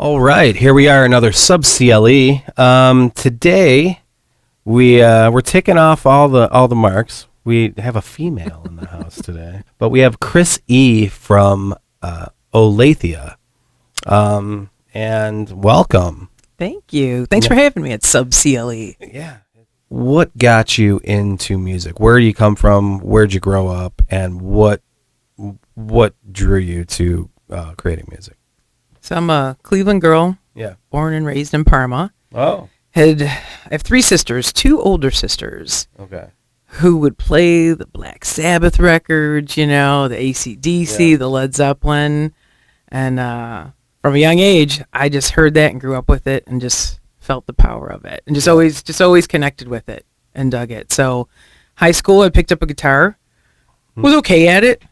All right, here we are, another sub CLE. Today we're ticking off all the marks. We have a female in the house today, but we have Chris E from Olathia, and welcome. Thank you. Thanks for having me at Sub CLE. Yeah. What got you into music? Where do you come from? Where'd you grow up? And what drew you to creating music? So I'm a Cleveland girl. Yeah. Born and raised in Parma. Oh. I have three sisters, two older sisters. Okay. Who would play the Black Sabbath records, the AC/DC, the Led Zeppelin. And from a young age, I just heard that and grew up with it and just felt the power of it. And just always connected with it and dug it. So high school, I picked up a guitar. Was okay at it,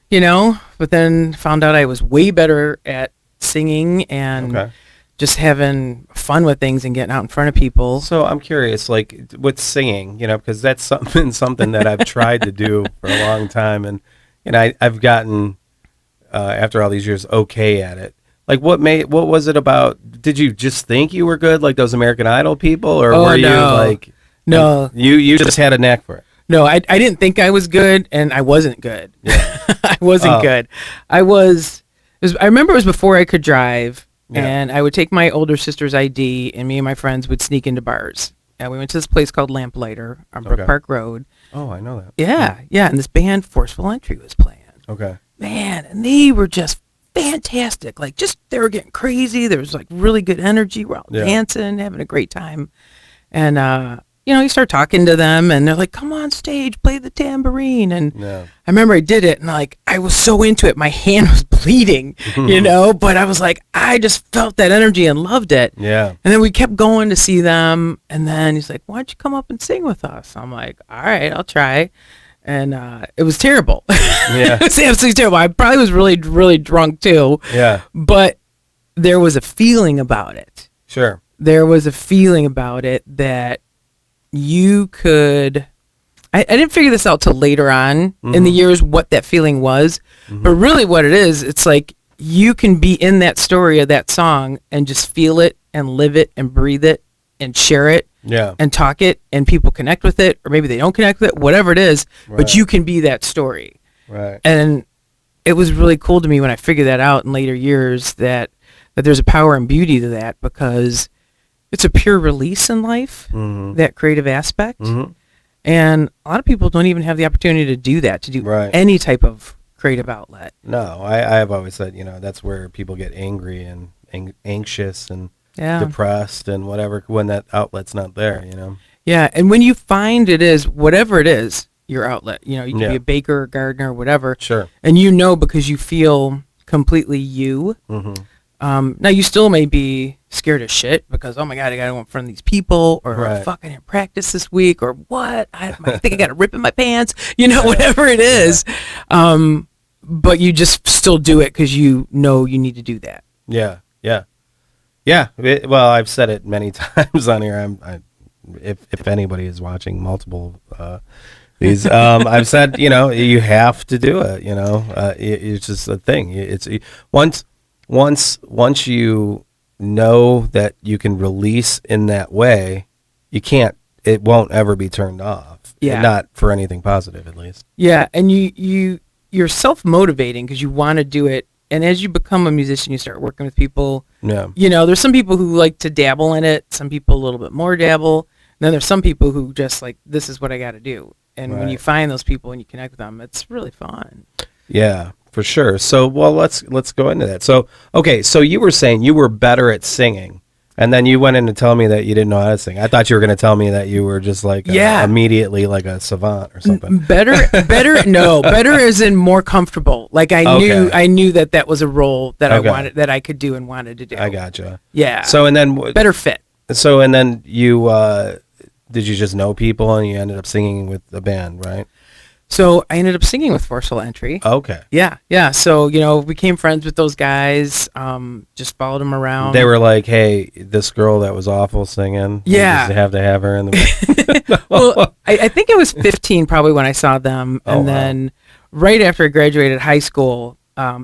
but then found out I was way better at singing and just having fun with things and getting out in front of people. So I'm curious, like with singing, because that's something that I've tried to do for a long time, and I've gotten after all these years okay at it. Like what was it about? Did you just think you were good, like those American Idol people, or were you like no? You just had a knack for it. No, I didn't think I was good, and I wasn't good. Yeah. I wasn't good. I remember it was before I could drive, and I would take my older sister's ID, and me and my friends would sneak into bars. And we went to this place called Lamplighter on Brook Park Road. Oh, I know that. Yeah, and this band, Forceful Entry, was playing. Okay. Man, and they were just fantastic. Like, they were getting crazy. There was, like, really good energy. We're all dancing, having a great time. And, you start talking to them, and they're like, come on stage, play the tambourine. And I remember I did it, and I was so into it. My hand was bleeding, but I was like, I just felt that energy and loved it. Yeah. And then we kept going to see them, and then he's like, why don't you come up and sing with us? I'm like, all right, I'll try. And it was terrible. Yeah. It was absolutely terrible. I probably was really, really drunk too. Yeah. But there was a feeling about it. Sure. There was a feeling about it that you could, I didn't figure this out till later on in the years what that feeling was, but really what it is, it's like you can be in that story of that song and just feel it and live it and breathe it and share it and talk it, and people connect with it, or maybe they don't connect with it, whatever it is, but you can be that story. Right. And it was really cool to me when I figured that out in later years that there's a power and beauty to that, because it's a pure release in life, that creative aspect. And a lot of people don't even have the opportunity to do that, to do any type of creative outlet. No, I have always said, that's where people get angry and anxious and depressed and whatever when that outlet's not there, Yeah, and when you find it is, whatever it is, your outlet, you can be a baker or gardener or whatever. Sure. And because you feel completely you. Now you still may be scared as shit because, oh my God, I gotta go in front of these people, or fuck, I didn't practice this week, or what, I think I got a rip in my pants, whatever it is. But you just still do it because you need to do that. Yeah. Well, I've said it many times on here. If anybody is watching multiple these, I've said, you have to do it. It's just a thing. It's once you know that you can release in that way, it won't ever be turned off. Yeah. Not for anything positive, at least. Yeah. And you're self-motivating because you want to do it. And as you become a musician, you start working with people. Yeah. There's some people who like to dabble in it. Some people a little bit more dabble. And then there's some people who just like, this is what I got to do. And when you find those people and you connect with them, it's really fun. Yeah. For sure. So, let's go into that. So, okay, so you were saying you were better at singing, and then you went in to tell me that you didn't know how to sing. I thought you were going to tell me that you were just like immediately like a savant or something. Better as in more comfortable. Like I knew that was a role that I wanted, that I could do and wanted to do. I gotcha. Yeah. So and then better fit. So and then you did you just know people and you ended up singing with the band, right? So I ended up singing with Forceful Entry. Okay. Yeah. So, became friends with those guys, just followed them around. They were like, hey, this girl that was awful singing, we just have to have her in the Well, I think I was 15 probably when I saw them. And then right after I graduated high school,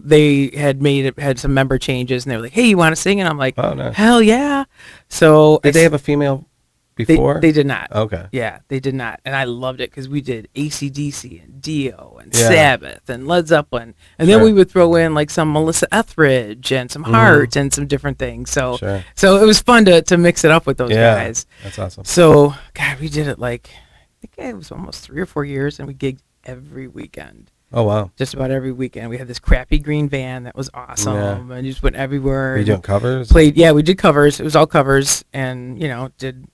They had some member changes, and they were like, "Hey, you want to sing?" And I'm like, Oh, nice. "Hell yeah!" So Did they have a female before? They did not. Okay. Yeah, they did not, and I loved it because we did AC/DC and Dio and Yeah. Sabbath and Led Zeppelin, and then Sure. we would throw in like some Melissa Etheridge and some Heart and some different things. So Sure. so it was fun to mix it up with those Yeah. guys. That's awesome. So God, we did it like I think it was almost 3 or 4 years, and we gigged every weekend. Oh, wow. Just about every weekend. We had this crappy green van that was awesome, Yeah. and just went everywhere. Were you and doing covers? Played, yeah, we did covers. It was all covers, and did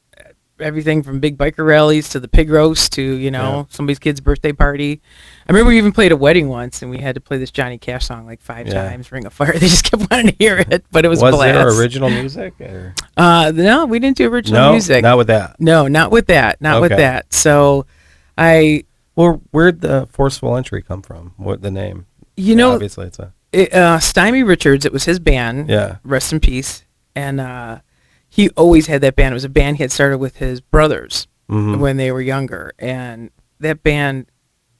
everything from big biker rallies to the pig roast to somebody's kid's birthday party. I remember we even played a wedding once, and we had to play this Johnny Cash song like 5 times, Ring of Fire. They just kept wanting to hear it, but it was Was blast. there original music? Or? No, we didn't do original music. Not with that. No, not with that. Not with Okay. that. So Well, where'd the Forceful Entry come from? What the name? Obviously it's Stymie Richards, it was his band. Yeah. Rest in peace. And he always had that band. It was a band he had started with his brothers when they were younger. And that band,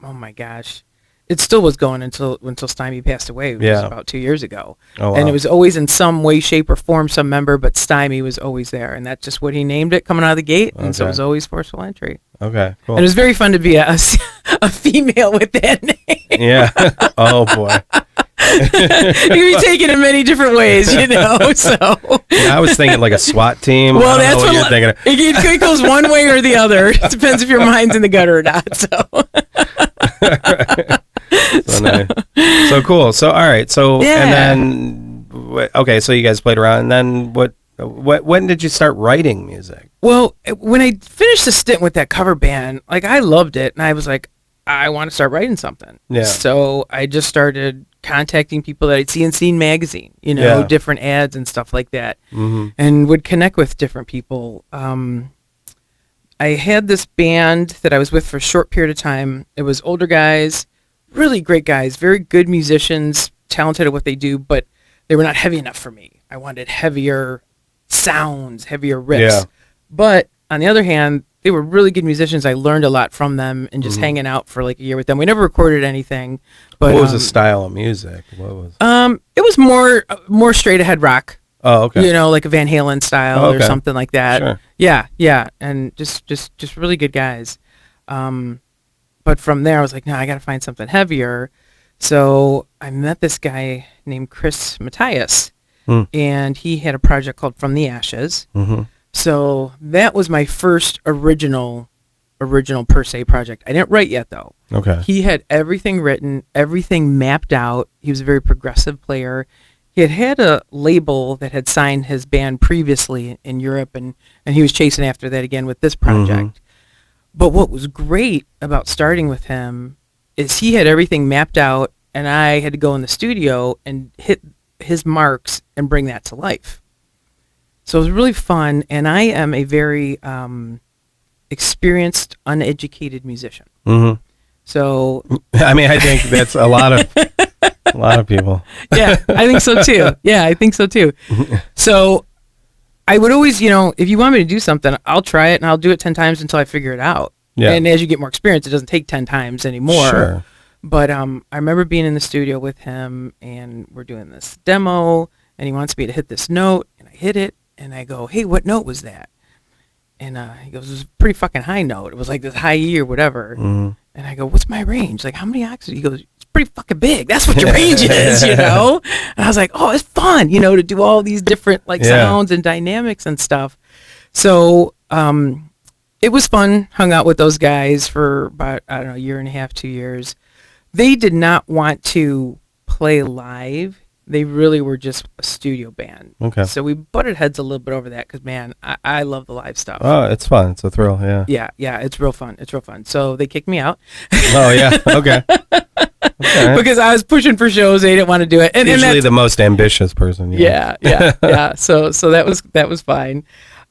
oh my gosh, it still was going until Stymie passed away, which was about 2 years ago. Oh, wow. And it was always in some way, shape, or form some member, but Stymie was always there. And that's just what he named it coming out of the gate. And so it was always Forceful Entry. Okay, cool. And it was very fun to be a female with that name. Yeah. Oh, boy. You can be taken in many different ways, So Yeah, I was thinking like a SWAT team. well, I don't that's know what you're thinking. it goes one way or the other. It depends if your mind's in the gutter or not. So nice. So cool. So all right. So Yeah. and then okay. So you guys played around, and then what? When did you start writing music? Well, when I finished the stint with that cover band, like I loved it, and I was like, I want to start writing something. Yeah. So I just started contacting people that I'd see in Scene magazine, Yeah. different ads and stuff like that, Mm-hmm. and would connect with different people. I had this band that I was with for a short period of time. It was older guys, really great guys, very good musicians, talented at what they do, but they were not heavy enough for me. I wanted heavier sounds, heavier riffs. Yeah. But on the other hand, they were really good musicians. I learned a lot from them and just hanging out for like a year with them. We never recorded anything. But What was the style of music? What was? It was more straight ahead rock. Oh, okay. Like a Van Halen style Okay. or something like that. Sure. Yeah, and just really good guys. But from there, I was like, no, I got to find something heavier. So I met this guy named Chris Matthias, and he had a project called From the Ashes. Mm-hmm. So that was my first original per se project. I didn't write yet though. Okay. He had everything written, everything mapped out. He was a very progressive player. He had a label that had signed his band previously in Europe, and he was chasing after that again with this project. But what was great about starting with him is he had everything mapped out, and I had to go in the studio and hit his marks and bring that to life. So it was really fun, and I am a very experienced, uneducated musician. Mm-hmm. So I mean, I think that's a lot of people. yeah, I think so too. Yeah, I think so too. So I would always, if you want me to do something, I'll try it and I'll do it 10 times until I figure it out. Yeah. And as you get more experience, it doesn't take 10 times anymore. Sure. But I remember being in the studio with him, and we're doing this demo, and he wants me to hit this note, and I hit it, and I go, hey, what note was that? And he goes, it was a pretty fucking high note. It was like this high E or whatever. Mm-hmm. And I go, what's my range? Like, how many octaves? He goes, it's pretty fucking big. That's what your range is, And I was like, oh, it's fun, to do all these different sounds and dynamics and stuff. So it was fun. Hung out with those guys for about, I don't know, a year and a half, 2 years. They did not want to play live. They really were just a studio band. Okay. So we butted heads a little bit over that because, man, I love the live stuff. Oh, it's fun. It's a thrill. Yeah. Yeah, it's real fun. It's real fun. So they kicked me out. Oh, yeah. Okay. Okay. Because I was pushing for shows. They didn't want to do it. And Usually that's, the most ambitious person. yeah. So that was fine.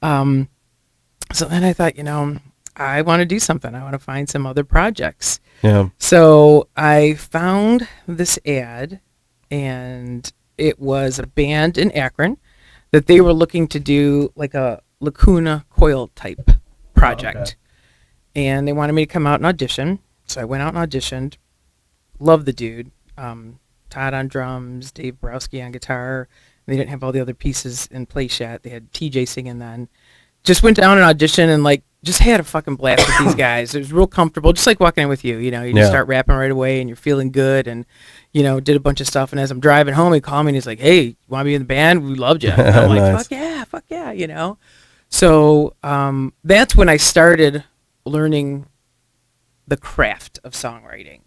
So then I thought, I want to do something. I want to find some other projects. Yeah. So I found this ad, and it was a band in Akron that they were looking to do like a Lacuna Coil type project. Oh, okay. And they wanted me to come out and audition. So I went out and auditioned. Loved the dude. Todd on drums, Dave Browski on guitar. They didn't have all the other pieces in place yet. They had TJ singing then. Just went down and auditioned and like just had a fucking blast with these guys. It was real comfortable, just like walking in with you. You know, you just start rapping right away and you're feeling good, and you know, did a bunch of stuff. And as I'm driving home, he called me and he's like, "Hey, you want to be in the band? We loved you." And I'm like, Nice. fuck yeah, you know. So that's when I started learning the craft of songwriting,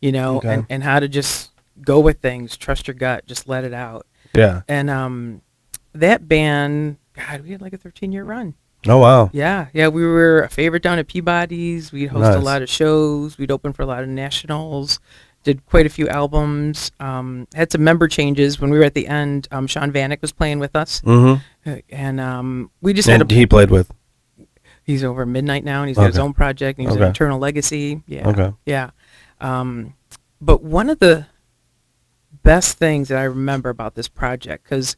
you know, Okay. and how to just go with things, trust your gut, just let it out. Yeah. And that band, God, we had like a 13-year run. Oh wow. Yeah, we were a favorite down at Peabody's. We'd host a Nice. lot of shows. We'd open for a lot of nationals. Did quite a few albums. Had some member changes when we were at the end. Sean Vanek was playing with us, and we just had And he played with. He's over at Midnight now, and he's got his own project. And he's an Okay. Eternal Legacy. Yeah, Okay. yeah. But one of the best things that I remember about this project, because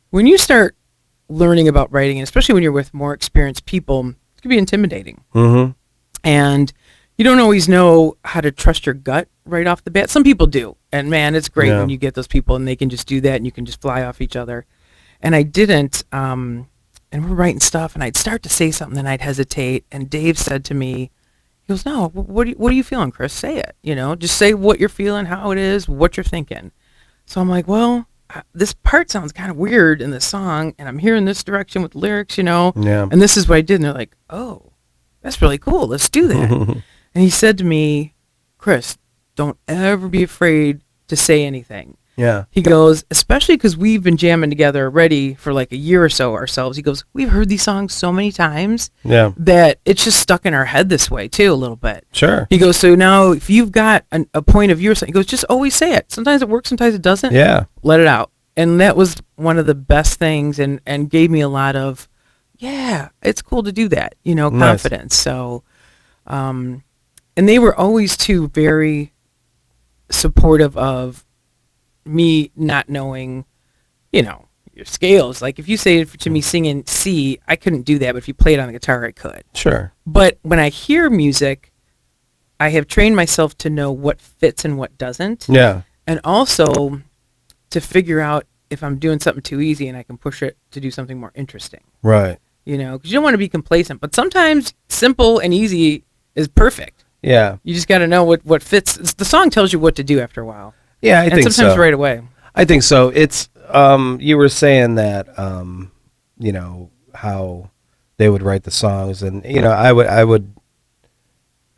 when you start learning about writing, and especially when you're with more experienced people, it can be intimidating. Mm-hmm. And you don't always know how to trust your gut right off the bat. Some people do. And man, it's great when you get those people and they can just do that and you can just fly off each other. And I didn't. And we're writing stuff and I'd start to say something and I'd hesitate. And Dave said to me, he goes, "No, what are you feeling, Chris? Say it. You know, just say what you're feeling, how it is, what you're thinking." So I'm like, well, this part sounds kind of weird in the song, and I'm hearing this direction with lyrics, you know. Yeah. And this is what I did. And they're like, "Oh, that's really cool. Let's do that." And he said to me, "Chris, don't ever be afraid to say anything." Yeah. He goes, especially because we've been jamming together already for like a year or so ourselves. He goes, "We've heard these songs so many times Yeah. that it's just stuck in our head this way too, a little bit." Sure. He goes, "So now if you've got a point of view or something," he goes, "just always say it. Sometimes it works, sometimes it doesn't. Yeah. Let it out." And that was one of the best things, and gave me a lot of, yeah, it's cool to do that, you know, Nice. confidence. So, and they were always too very supportive of me not knowing, you know, your scales. Like if you say to me singing C, I couldn't do that, but if you play it on the guitar, I could. Sure. But when I hear music, I have trained myself to know what fits and what doesn't. Yeah. And also to figure out if I'm doing something too easy and I can push it to do something more interesting. Right. You know, because you don't want to be complacent. But sometimes simple and easy is perfect. Yeah. You just got to know what fits. The song tells you what to do after a while. Yeah. I and think sometimes so. right away. I think so. It's you were saying that you know how they would write the songs, and you know I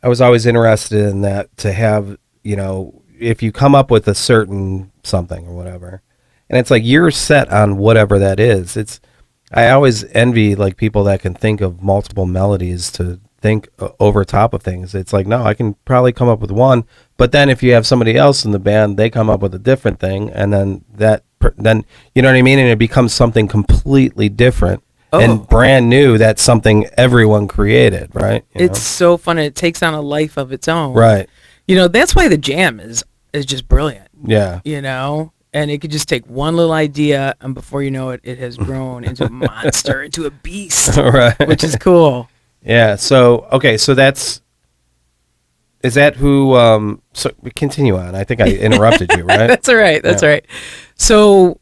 was always interested in that, to have, you know, if you come up with a certain something or whatever, and it's like you're set on whatever that is. It's I always envy like people that can think of multiple melodies to think over top of things. It's like, no, I can probably come up with one, but then if you have somebody else in the band, they come up with a different thing, and then then you know what I mean, and it becomes something completely different and brand new. That's something everyone created, right? You It's so fun. It takes on a life of its own. know? Right. You know, that's why the jam is just brilliant. Yeah. You know, and it could just take one little idea, and before you know it, it has grown into a monster, into a beast, Right. which is cool. Yeah. So okay. So is that who? So continue on. I think I interrupted you, right? That's all right. That's all right. So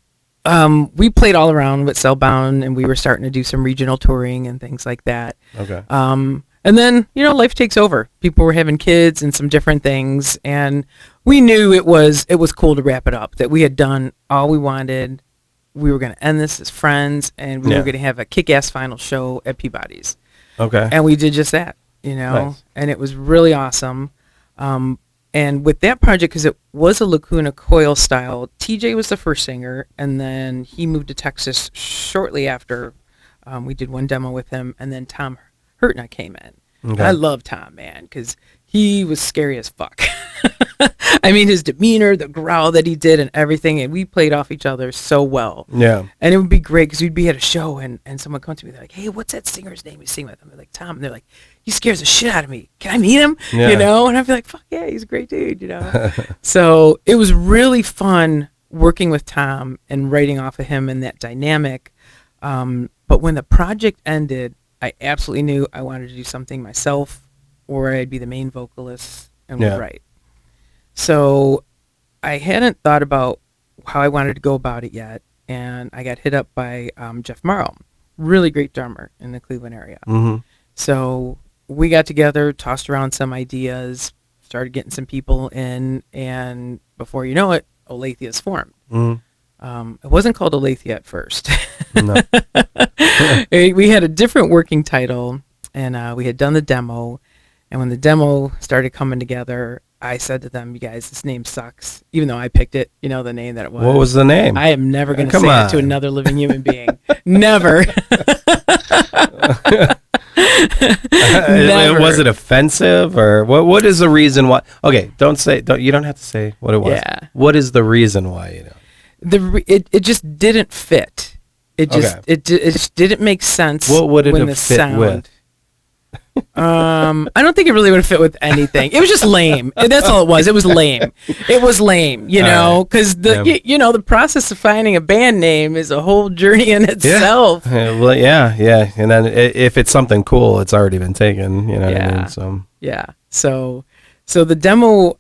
we played all around with Cellbound, and we were starting to do some regional touring and things like that. Okay. And then, you know, life takes over. People were having kids and some different things, and we knew it was cool to wrap it up, that we had done all we wanted. We were going to end this as friends, and we were going to have a kick-ass final show at Peabody's. Okay. And we did just that, you know, Nice. and it was really awesome. And with that project, because it was a Lacuna Coil style, TJ was the first singer, and then he moved to Texas shortly after. We did one demo with him, and then Tom Hurtna came in. Okay. And I love Tom, man, because he was scary as fuck. I mean, his demeanor, the growl that he did, and everything, and we played off each other so well. Yeah. And it would be great because we'd be at a show and someone would come to me, they're like, "Hey, what's that singer's name you sing with?" I'm like, "Tom." And they're like, "He scares the shit out of me. Can I meet him?" Yeah. You know? And I'd be like, "Fuck yeah, he's a great dude," you know? So it was really fun working with Tom and writing off of him and that dynamic. But when the project ended, I absolutely knew I wanted to do something myself, or I'd be the main vocalist and would write. So I hadn't thought about how I wanted to go about it yet, and I got hit up by Jeff Morrow, really great drummer in the Cleveland area. Mm-hmm. So we got together, tossed around some ideas, started getting some people in, and before you know it, Olathia's formed. It wasn't called Olathia at first. No. We had a different working title, and we had done the demo. And when the demo started coming together, I said to them, "You guys, this name sucks." Even though I picked it, the name that it was. What was the name? I am never going to Come say on. it to another living human being. Never. Never. Was it offensive, or what is the reason why? Okay, you don't have to say what it was. Yeah. What is the reason why, It just didn't fit. It just didn't make sense. What would it when have the fit sound, with? I don't think it really would have fit with anything. It was just lame. That's all it was. It was lame. It was lame, because the process of finding a band name is a whole journey in itself. Well, yeah. And then if it's something cool, it's already been taken. You know what I mean? So yeah. So the demo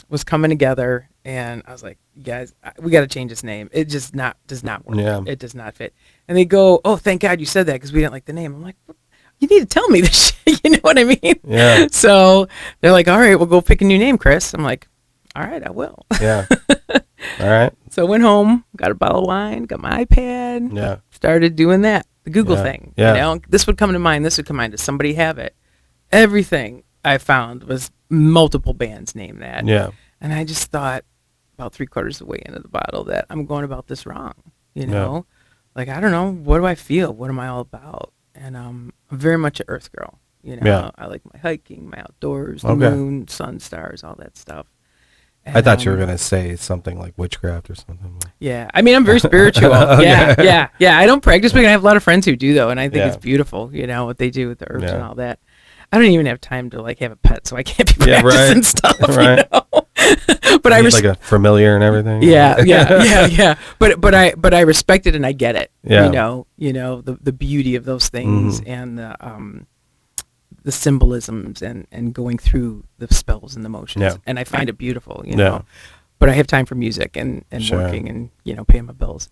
was coming together, and I was like, "You guys, we got to change this name. It just does not work. Yeah. It does not fit." And they go, "Oh, thank God you said that, because we didn't like the name." I'm like, "You need to tell me this shit." You know what I mean? Yeah. So they're like, "All right, we'll go pick a new name, Chris." I'm like, "All right, I will." Yeah. All right. So I went home, got a bottle of wine, got my iPad, Yeah. started doing that, the Google thing. Yeah. This would come to mind, this would come to mind. Does somebody have it? Everything I found was multiple bands named that. Yeah. And I just thought about 3/4 of the way into the bottle that I'm going about this wrong. Like, I don't know, what do I feel? What am I all about? And I'm very much an earth girl. Yeah. I like my hiking, my outdoors, the Okay. moon, sun, stars, all that stuff. And, I thought you were gonna say something like witchcraft or something. yeah, I mean, I'm very spiritual. Yeah. I don't practice, but I have a lot of friends who do, though, and I think it's beautiful, what they do with the herbs and all that. I don't even have time to have a pet, so I can't be practicing stuff. Right. But I like a familiar and everything. Yeah. But I respect it and I get it. Yeah. The beauty of those things and the symbolisms and going through the spells and the motions. Yeah. And I find it beautiful. Yeah. But I have time for music and Sure. working and paying my bills.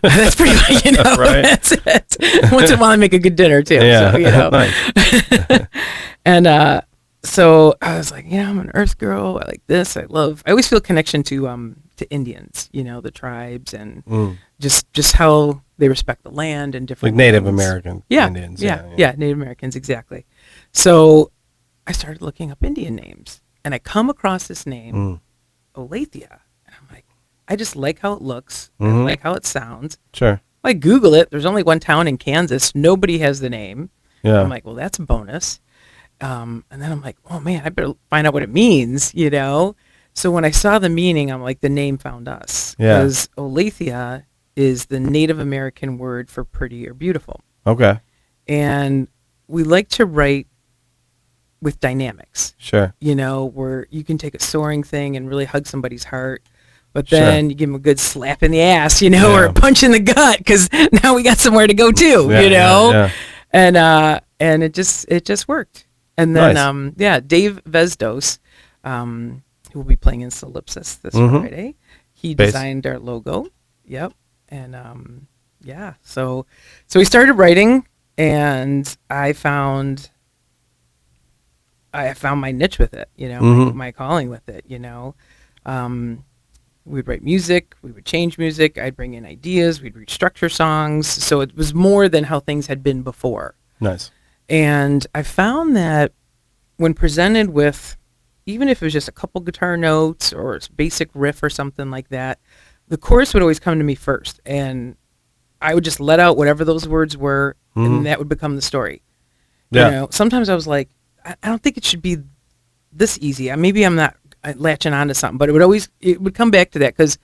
That's pretty much Right. That's it. Once in a while I make a good dinner too. Yeah. So, Nice. and so I was like, I'm an earth girl. I like this. I always feel a connection to Indians, the tribes and just how they respect the land and different Like Native things. American Yeah, Indians. yeah, Native Americans, exactly. So I started looking up Indian names and I come across this name, Olathia. And I'm like, I just like how it looks. I like how it sounds. Sure. I Google it. There's only one town in Kansas. Nobody has the name. Yeah. I'm like, well, that's a bonus. And then I'm like, oh man, I better find out what it means, So when I saw the meaning, I'm like, the name found us. Yeah. Because Olathia is the Native American word for pretty or beautiful. Okay. And we like to write with dynamics, Sure. where you can take a soaring thing and really hug somebody's heart. But then you give them a good slap in the ass, or a punch in the gut, because now we got somewhere to go too, Yeah. And it just worked. And then, Nice. Dave Vesdos, who will be playing in Solipsis this Friday, he Bass. designed our logo. Yep. And so we started writing, and I found my niche with it, my calling with it, we'd write music, we would change music, I'd bring in ideas, we'd restructure songs. So it was more than how things had been before. Nice. And I found that when presented with, even if it was just a couple guitar notes or a basic riff or something like that, the chorus would always come to me first. And I would just let out whatever those words were, and that would become the story. Yeah. Sometimes I was like, I don't think it should be this easy. Maybe I'm not latching onto something, but it would come back to that, because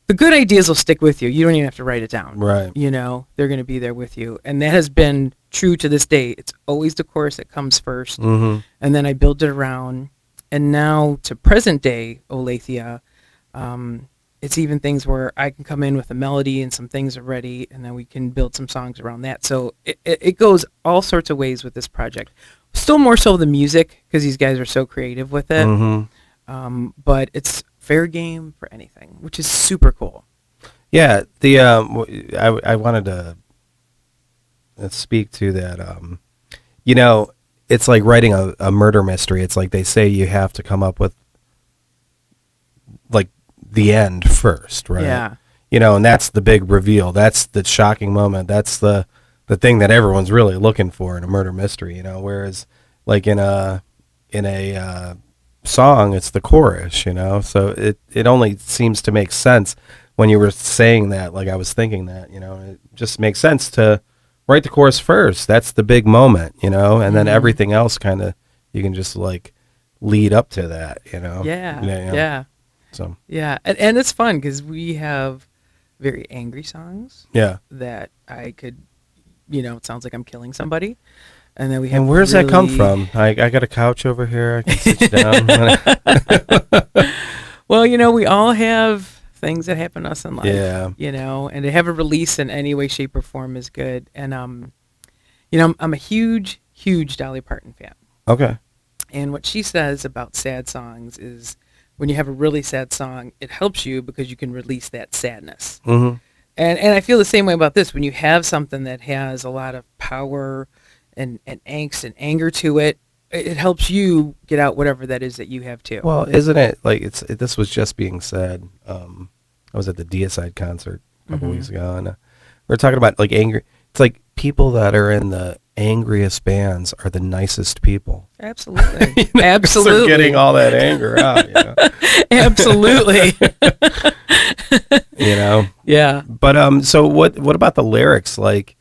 the good ideas will stick with you. You don't even have to write it down. Right. They're going to be there with you. And that has been true to this day. It's always the chorus that comes first. And then I build it around. And now to present day Olathia, it's even things where I can come in with a melody and some things are ready, and then we can build some songs around that. So it goes all sorts of ways with this project. Still more so the music, because these guys are so creative with it. But it's fair game for anything, which is super cool. Yeah, I wanted to speak to that. You know, it's like writing a murder mystery. It's like they say you have to come up with like the end first, right? Yeah. You know, and that's the big reveal. That's the shocking moment. That's the thing that everyone's really looking for in a murder mystery. You know, whereas like in a song, it's the chorus. You know, so it only seems to make sense when you were saying that. Like I was thinking that. You know, it just makes sense to write the chorus first. That's the big moment. You know, and then everything else kind of you can just like lead up to that. You know. Yeah. Yeah. Yeah. So Yeah. And it's fun because we have very angry songs yeah. that I could, it sounds like I'm killing somebody. And then we have And where's that come really- from? I got a couch over here. I can sit you down. Well, we all have things that happen to us in life. Yeah. And to have a release in any way, shape, or form is good. And I'm a huge, huge Dolly Parton fan. Okay. And what she says about sad songs is when you have a really sad song, it helps you because you can release that sadness. Mm-hmm. And I feel the same way about this. When you have something that has a lot of power and angst and anger to it, it helps you get out whatever that is that you have too. Well, isn't it like this was just being said? I was at the Deicide concert a couple weeks ago, and we were talking about like anger. It's like people that are in the angriest bands are the nicest people. Absolutely. 'Cause Absolutely. they're getting all that anger out. You know? Absolutely. You know? Yeah. But so what about the lyrics? Like,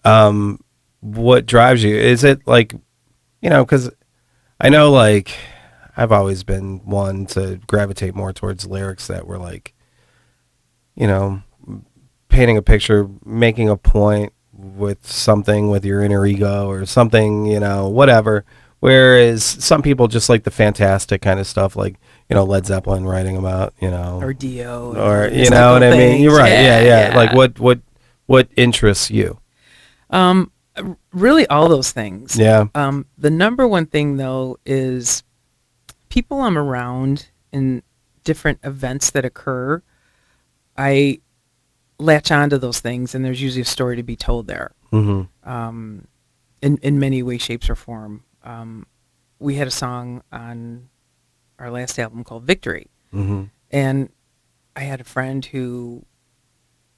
what drives you? Is it like, because I know like I've always been one to gravitate more towards lyrics that were like, painting a picture, making a point with something with your inner ego or something, whatever. Whereas some people just like the fantastic kind of stuff, like, Led Zeppelin writing about, Or Dio. or you know what I mean? You're right. Yeah. Like what interests you? Really all those things. Yeah. The number one thing though is people I'm around in different events that occur, I latch onto those things and there's usually a story to be told there. Mm-hmm. In many ways, shapes, or form. We had a song on our last album called Victory. Mm-hmm. And I had a friend who,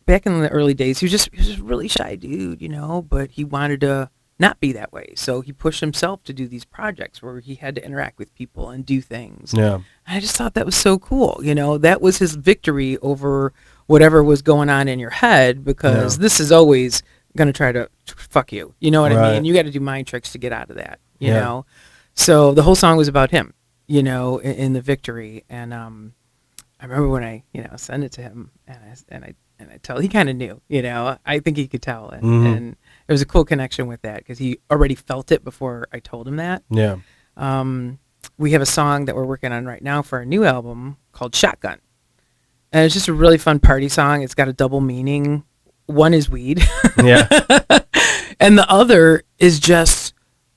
back in the early days, he was just a really shy dude, but he wanted to not be that way. So he pushed himself to do these projects where he had to interact with people and do things. Yeah. I just thought that was so cool. That was his victory over whatever was going on in your head, because this is always going to try to fuck you. You know what I mean? You got to do mind tricks to get out of that, you know? So the whole song was about him, in the victory. And I remember when I, sent it to him and I tell, he kind of knew, I think he could tell. And there was a cool connection with that because he already felt it before I told him that. Yeah. We have a song that we're working on right now for our new album called Shotgun. And it's just a really fun party song. It's got a double meaning. One is weed. Yeah. And the other is just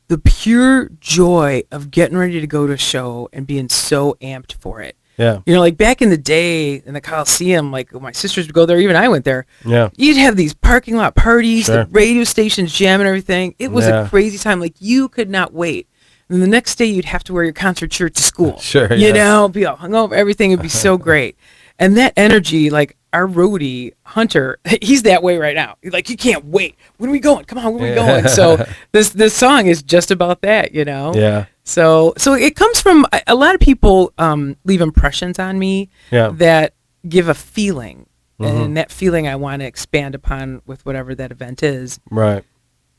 the pure joy of getting ready to go to a show and being so amped for it. Yeah. Like back in the day in the Coliseum, like my sisters would go there, even I went there. Yeah. You'd have these parking lot parties, Sure. the radio stations jamming everything. It was a crazy time. Like you could not wait. And the next day you'd have to wear your concert shirt to school. Sure. Be all hungover, everything would be so great. And that energy, like our roadie, Hunter, he's that way right now. He's like, you can't wait. When are we going? Come on, when are we going? So this song is just about that, Yeah. So it comes from a lot of people leave impressions on me that give a feeling. And that feeling I want to expand upon with whatever that event is. Right.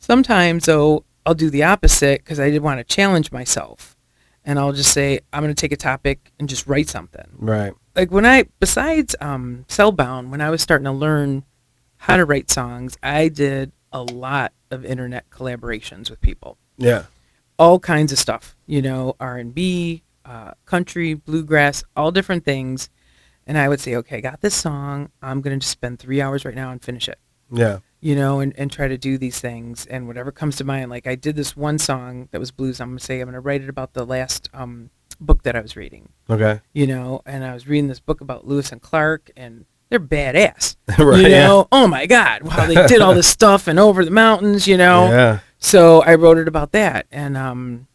Sometimes, though, I'll do the opposite because I did want to challenge myself. And I'll just say, I'm going to take a topic and just write something. Right. Like besides Cellbound, when I was starting to learn how to write songs, I did a lot of internet collaborations with people. Yeah. All kinds of stuff, R&B, country, bluegrass, all different things. And I would say, okay, I got this song. I'm going to just spend 3 hours right now and finish it. Yeah. And try to do these things and whatever comes to mind. Like I did this one song that was blues. I'm going to write it about the last book that I was reading. Okay. And I was reading this book about Lewis and Clark, and they're badass. Right, yeah. Oh my God, wow, they did all this stuff and over the mountains, Yeah. So I wrote it about that, and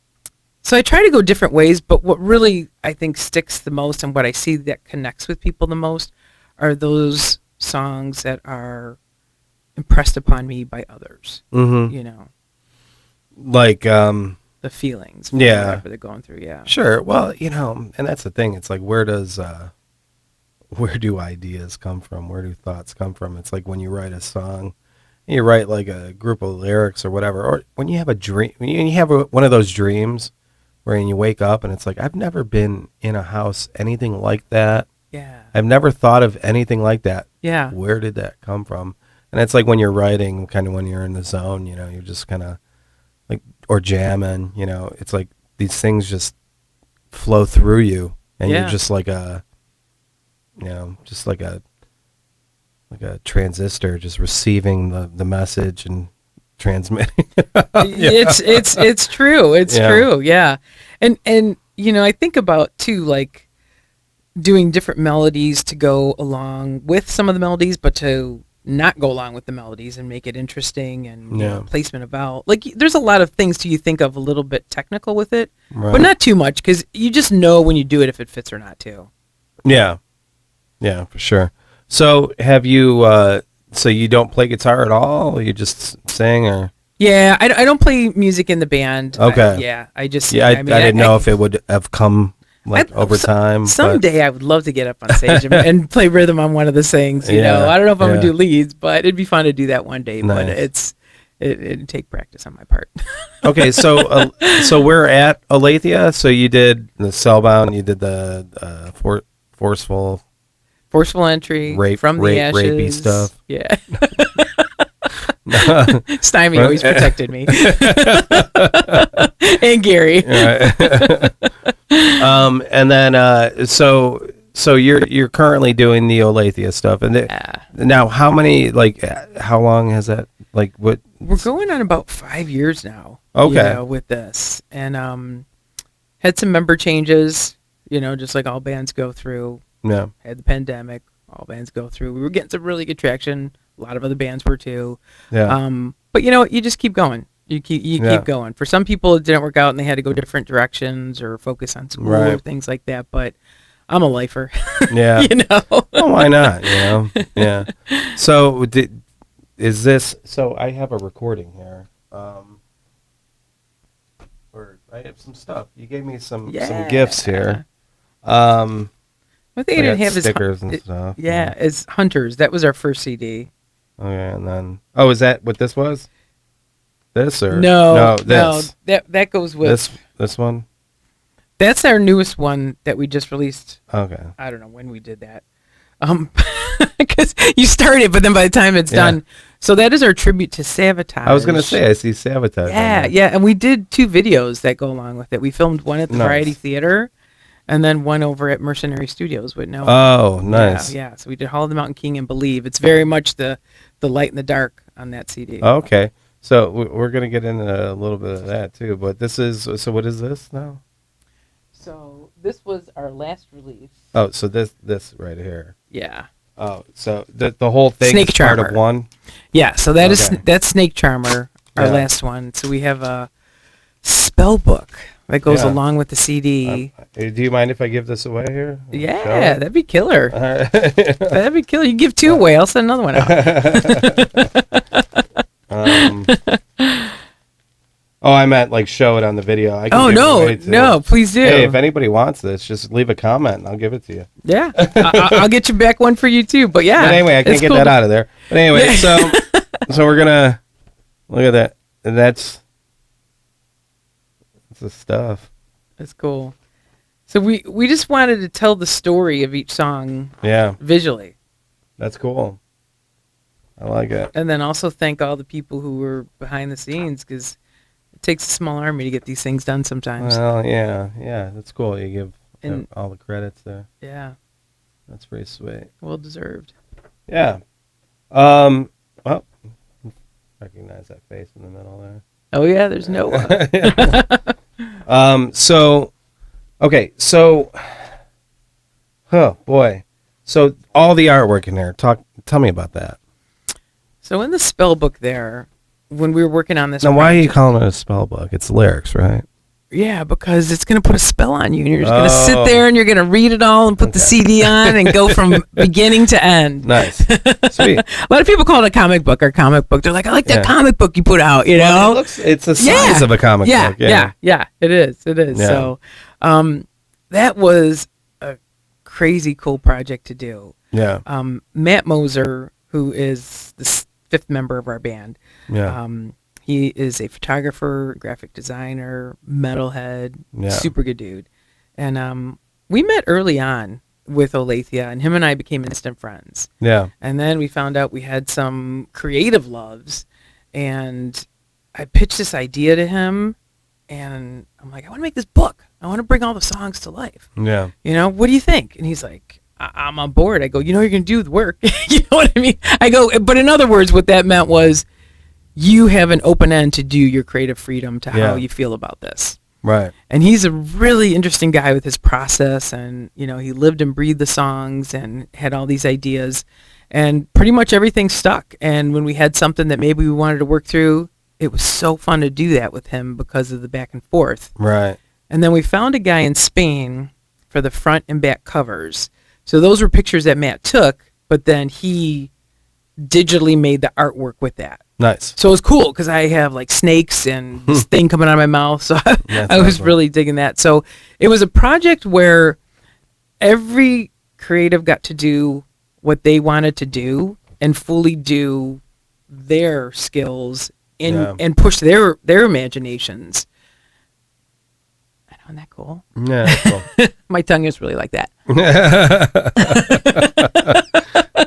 so I try to go different ways. But what really I think sticks the most, and what I see that connects with people the most, are those songs that are impressed upon me by others. Mm-hmm. Like, The feelings, yeah, whatever they're going through. Yeah. sure. Well, and that's the thing. It's like, where do ideas come from? Where do thoughts come from? It's like when you write a song, you write like a group of lyrics or whatever, or when you have a dream, when you have one of those dreams where you wake up and it's like, I've never been in a house anything like that. Yeah. I've never thought of anything like that. Yeah. Where did that come from? And it's like when you're writing, kind of when you're in the zone, you're just kind of like, or jamming, it's like these things just flow through you, and Yeah. you're just like just like a transistor, just receiving the message and transmitting. It's true. It's Yeah. true. Yeah. And I think about too, like, doing different melodies to go along with some of the melodies, but to not go along with the melodies and make it interesting, and placement of vowel. Like, there's a lot of things you think of a little bit technical with it, Right. but not too much, because you just know when you do it if it fits or not too. Yeah, for sure. So have you? So you don't play guitar at all? Or you just sing, or? Yeah, I don't play music in the band. Okay. I just Yeah, I didn't know if it would have come over time. Someday I would love to get up on stage and play rhythm on one of the things. I don't know if I'm gonna do leads, but it'd be fun to do that one day. Nice. But it'd take practice on my part. Okay, so we're at Olathia. So you did the Cellbound, you did the forceful entry, rape, from the ashes, rapey stuff. Yeah. Stymie always protected me, and Gary. Right. And then so you're currently doing the Olathia stuff, and now how long has that, like, what? We're going on about 5 years now. Okay. With this, and had some member changes. Just like all bands go through. Yeah. Had the pandemic. All bands go through. We were getting some really good traction. A lot of other bands were too. Yeah. But you just keep going. You keep going. For some people, it didn't work out, and they had to go different directions or focus on school or things like that. But I'm a lifer. Yeah. Oh, why not? Yeah. So is this? So I have a recording here. Or I have some stuff. You gave me some gifts here. One thing I didn't have stickers and stuff. Yeah, is Hunters. That was our first CD. Okay, and then is that what this was? This or no? This. No, that goes with this one. That's our newest one that we just released. Okay. I don't know when we did that. Because you started, but then by the time it's done. So that is our tribute to Sabotage. I was gonna say, I see Sabotage. Yeah, and we did 2 videos that go along with it. We filmed one at the Variety Theater, and then one over at Mercenary Studios with Noah. Oh, nice. Yeah. So we did Hall of the Mountain King and Believe. It's very much the light and the dark on that CD. Okay. So we're gonna get into a little bit of that too, but this is, so what is this now? So this was our last release. Oh, so this right here. Yeah. Oh, so the whole thing Snake is part Charmer. of one? Yeah, so that's Snake Charmer, our last one. So we have a spell book that goes along with the CD. Do you mind if I give this away here? Yeah, that'd be killer. Right. That'd be killer. You give 2 away, I'll send another one out. I meant like show it on the video. I can give it away too. No, please do. Hey, if anybody wants this, just leave a comment and I'll give it to you. Yeah, I'll get you back one for you too. But yeah, but anyway, I can't get that out of there. But anyway, so we're gonna look at that, and that's the stuff. That's cool. So we just wanted to tell the story of each song. Yeah, visually. That's cool. I like it. And then also thank all the people who were behind the scenes, because it takes a small army to get these things done sometimes. Well, yeah, that's cool. You give all the credits there. Yeah. That's pretty sweet. Well deserved. Yeah. Well, recognize that face in the middle there. Oh yeah, there's Noah. Okay, so, oh boy, so all the artwork in there. Tell me about that. So in the spell book there, when we were working on this Now, why are you project, calling it a spell book? It's lyrics, right? yeah, because it's going to put a spell on you. And you're just going to sit Oh, there and you're going to read it all and put the okay. CD on and go from beginning to end. Nice, sweet. A lot of people call it a comic book or comic book. They're like, I like that Yeah. comic book you put out, you Well, know? it's the size of a comic Yeah, book. yeah, it is. It is. Yeah. So that was a crazy cool project to do. Yeah, Matt Moser, who is the fifth member of our band, yeah, he is a photographer, graphic designer, metalhead, yeah. super good dude. And we met early on with Olathia, and him and I became instant friends. Yeah. And then we found out we had some creative loves, and I pitched this idea to him, and I'm like, I want to make this book. I want to bring all the songs to life. Yeah. You know, what do you think? And he's like, I'm on board. I go, you know, you're going to do the work. You know what I mean? I go, but in other words, what that meant was you have an open end to do your creative freedom to how you feel about this. Right. And he's a really interesting guy with his process, and you know, he lived and breathed the songs and had all these ideas, and pretty much everything stuck. And when we had something that maybe we wanted to work through, it was so fun to do that with him because of the back and forth. Right. And then we found a guy in Spain for the front and back covers. So those were pictures that Matt took, but then he digitally made the artwork with that. Nice. So it was cool because I have like snakes and this thing coming out of my mouth. So I was really digging that. So it was a project where every creative got to do what they wanted to do and fully do their skills and push their imaginations. I know, isn't that cool? Yeah, that's cool. My tongue is really like that.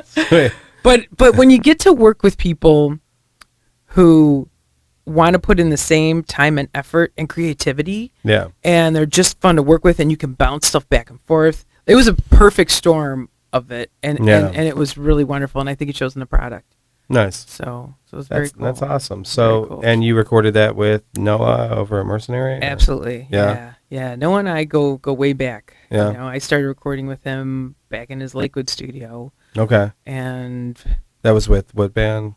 Sweet. But when you get to work with people who want to put in the same time and effort and creativity, Yeah. and they're just fun to work with, and you can bounce stuff back and forth. It was a perfect storm of it, and it was really wonderful, and I think it shows in the product. Nice. So it was very cool. That's awesome. So, cool. and you recorded that with Noah over at Mercenary? Or? Absolutely. Yeah. Yeah. Noah and I go way back. Yeah. You know, I started recording with him back in his Lakewood studio, Okay. and That was with what band?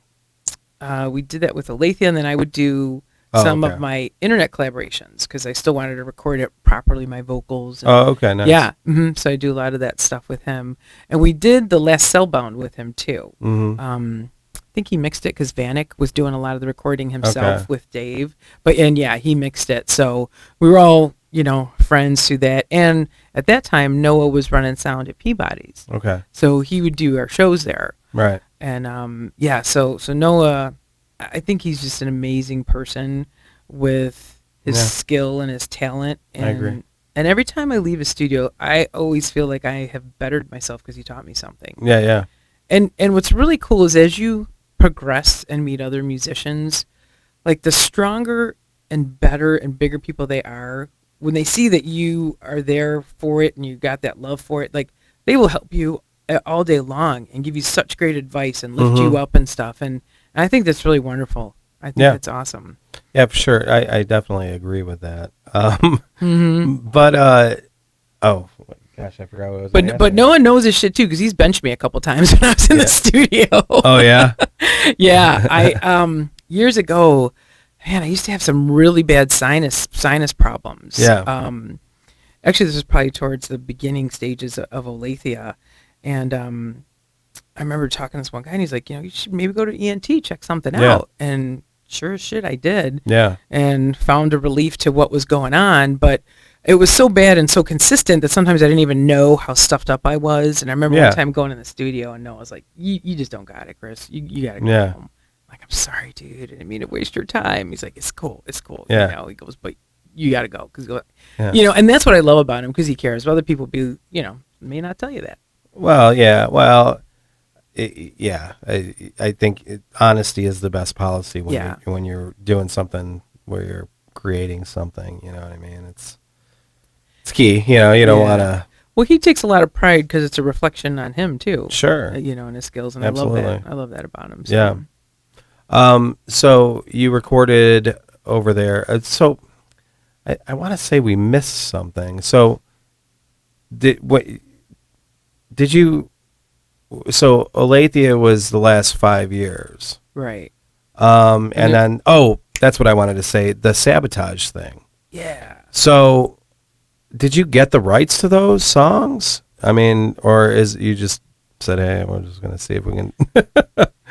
we did that with Olathia, and then I would do some of my internet collaborations because I still wanted to record it properly, my vocals. And, Okay. Nice. yeah. So I do a lot of that stuff with him. And we did the last Cellbound with him, too. Mm-hmm. I think he mixed it because Vanek was doing a lot of the recording himself Okay. with Dave. He mixed it. So we were all, you know, friends through that. And at that time, Noah was running sound at Peabody's. Okay. So he would do our shows there. Right. And so Noah, I think he's just an amazing person with his skill and his talent. And, I agree. And every time I leave his studio, I always feel like I have bettered myself because he taught me something. Yeah. Yeah. And what's really cool is as you progress and meet other musicians, like the stronger and better and bigger people they are, when they see that you are there for it and you got that love for it, like they will help you all day long and give you such great advice and lift you up and stuff. And I think that's really wonderful. I think that's awesome. Yeah, for sure. I definitely agree with that. But oh gosh, I forgot what I was. But Noah knows his shit too because he's benched me a couple times when I was in the studio. Oh yeah. Yeah, I years ago, man, I used to have some really bad sinus problems. Yeah. Actually, this was probably towards the beginning stages of Olathia, and I remember talking to this one guy, and he's like, you know, you should maybe go to ENT, check something out. And sure as shit, I did. Yeah. And found a relief to what was going on, but it was so bad and so consistent that sometimes I didn't even know how stuffed up I was. And I remember one time going in the studio, and Noah was like, you just don't got it, Chris. You got to go home. I'm like, I'm sorry, dude. I didn't mean to waste your time. He's like, it's cool. Yeah. You know, he goes, but you got to go. You know, and that's what I love about him because he cares. But other people may not tell you that. Well, yeah. Well, I think honesty is the best policy when you're doing something where you're creating something. You know what I mean? It's key. You know, you don't want to. Well, he takes a lot of pride because it's a reflection on him too. Sure. You know, and his skills, and Absolutely. I love that. I love that about him. So. Yeah. So you recorded over there. So I want to say we missed something. So did you? So Olathia was the last 5 years, Right. and then that's what I wanted to say. The Sabotage thing. Yeah. So, did you get the rights to those songs? I mean, or is you just said, "Hey, we're just gonna see if we can."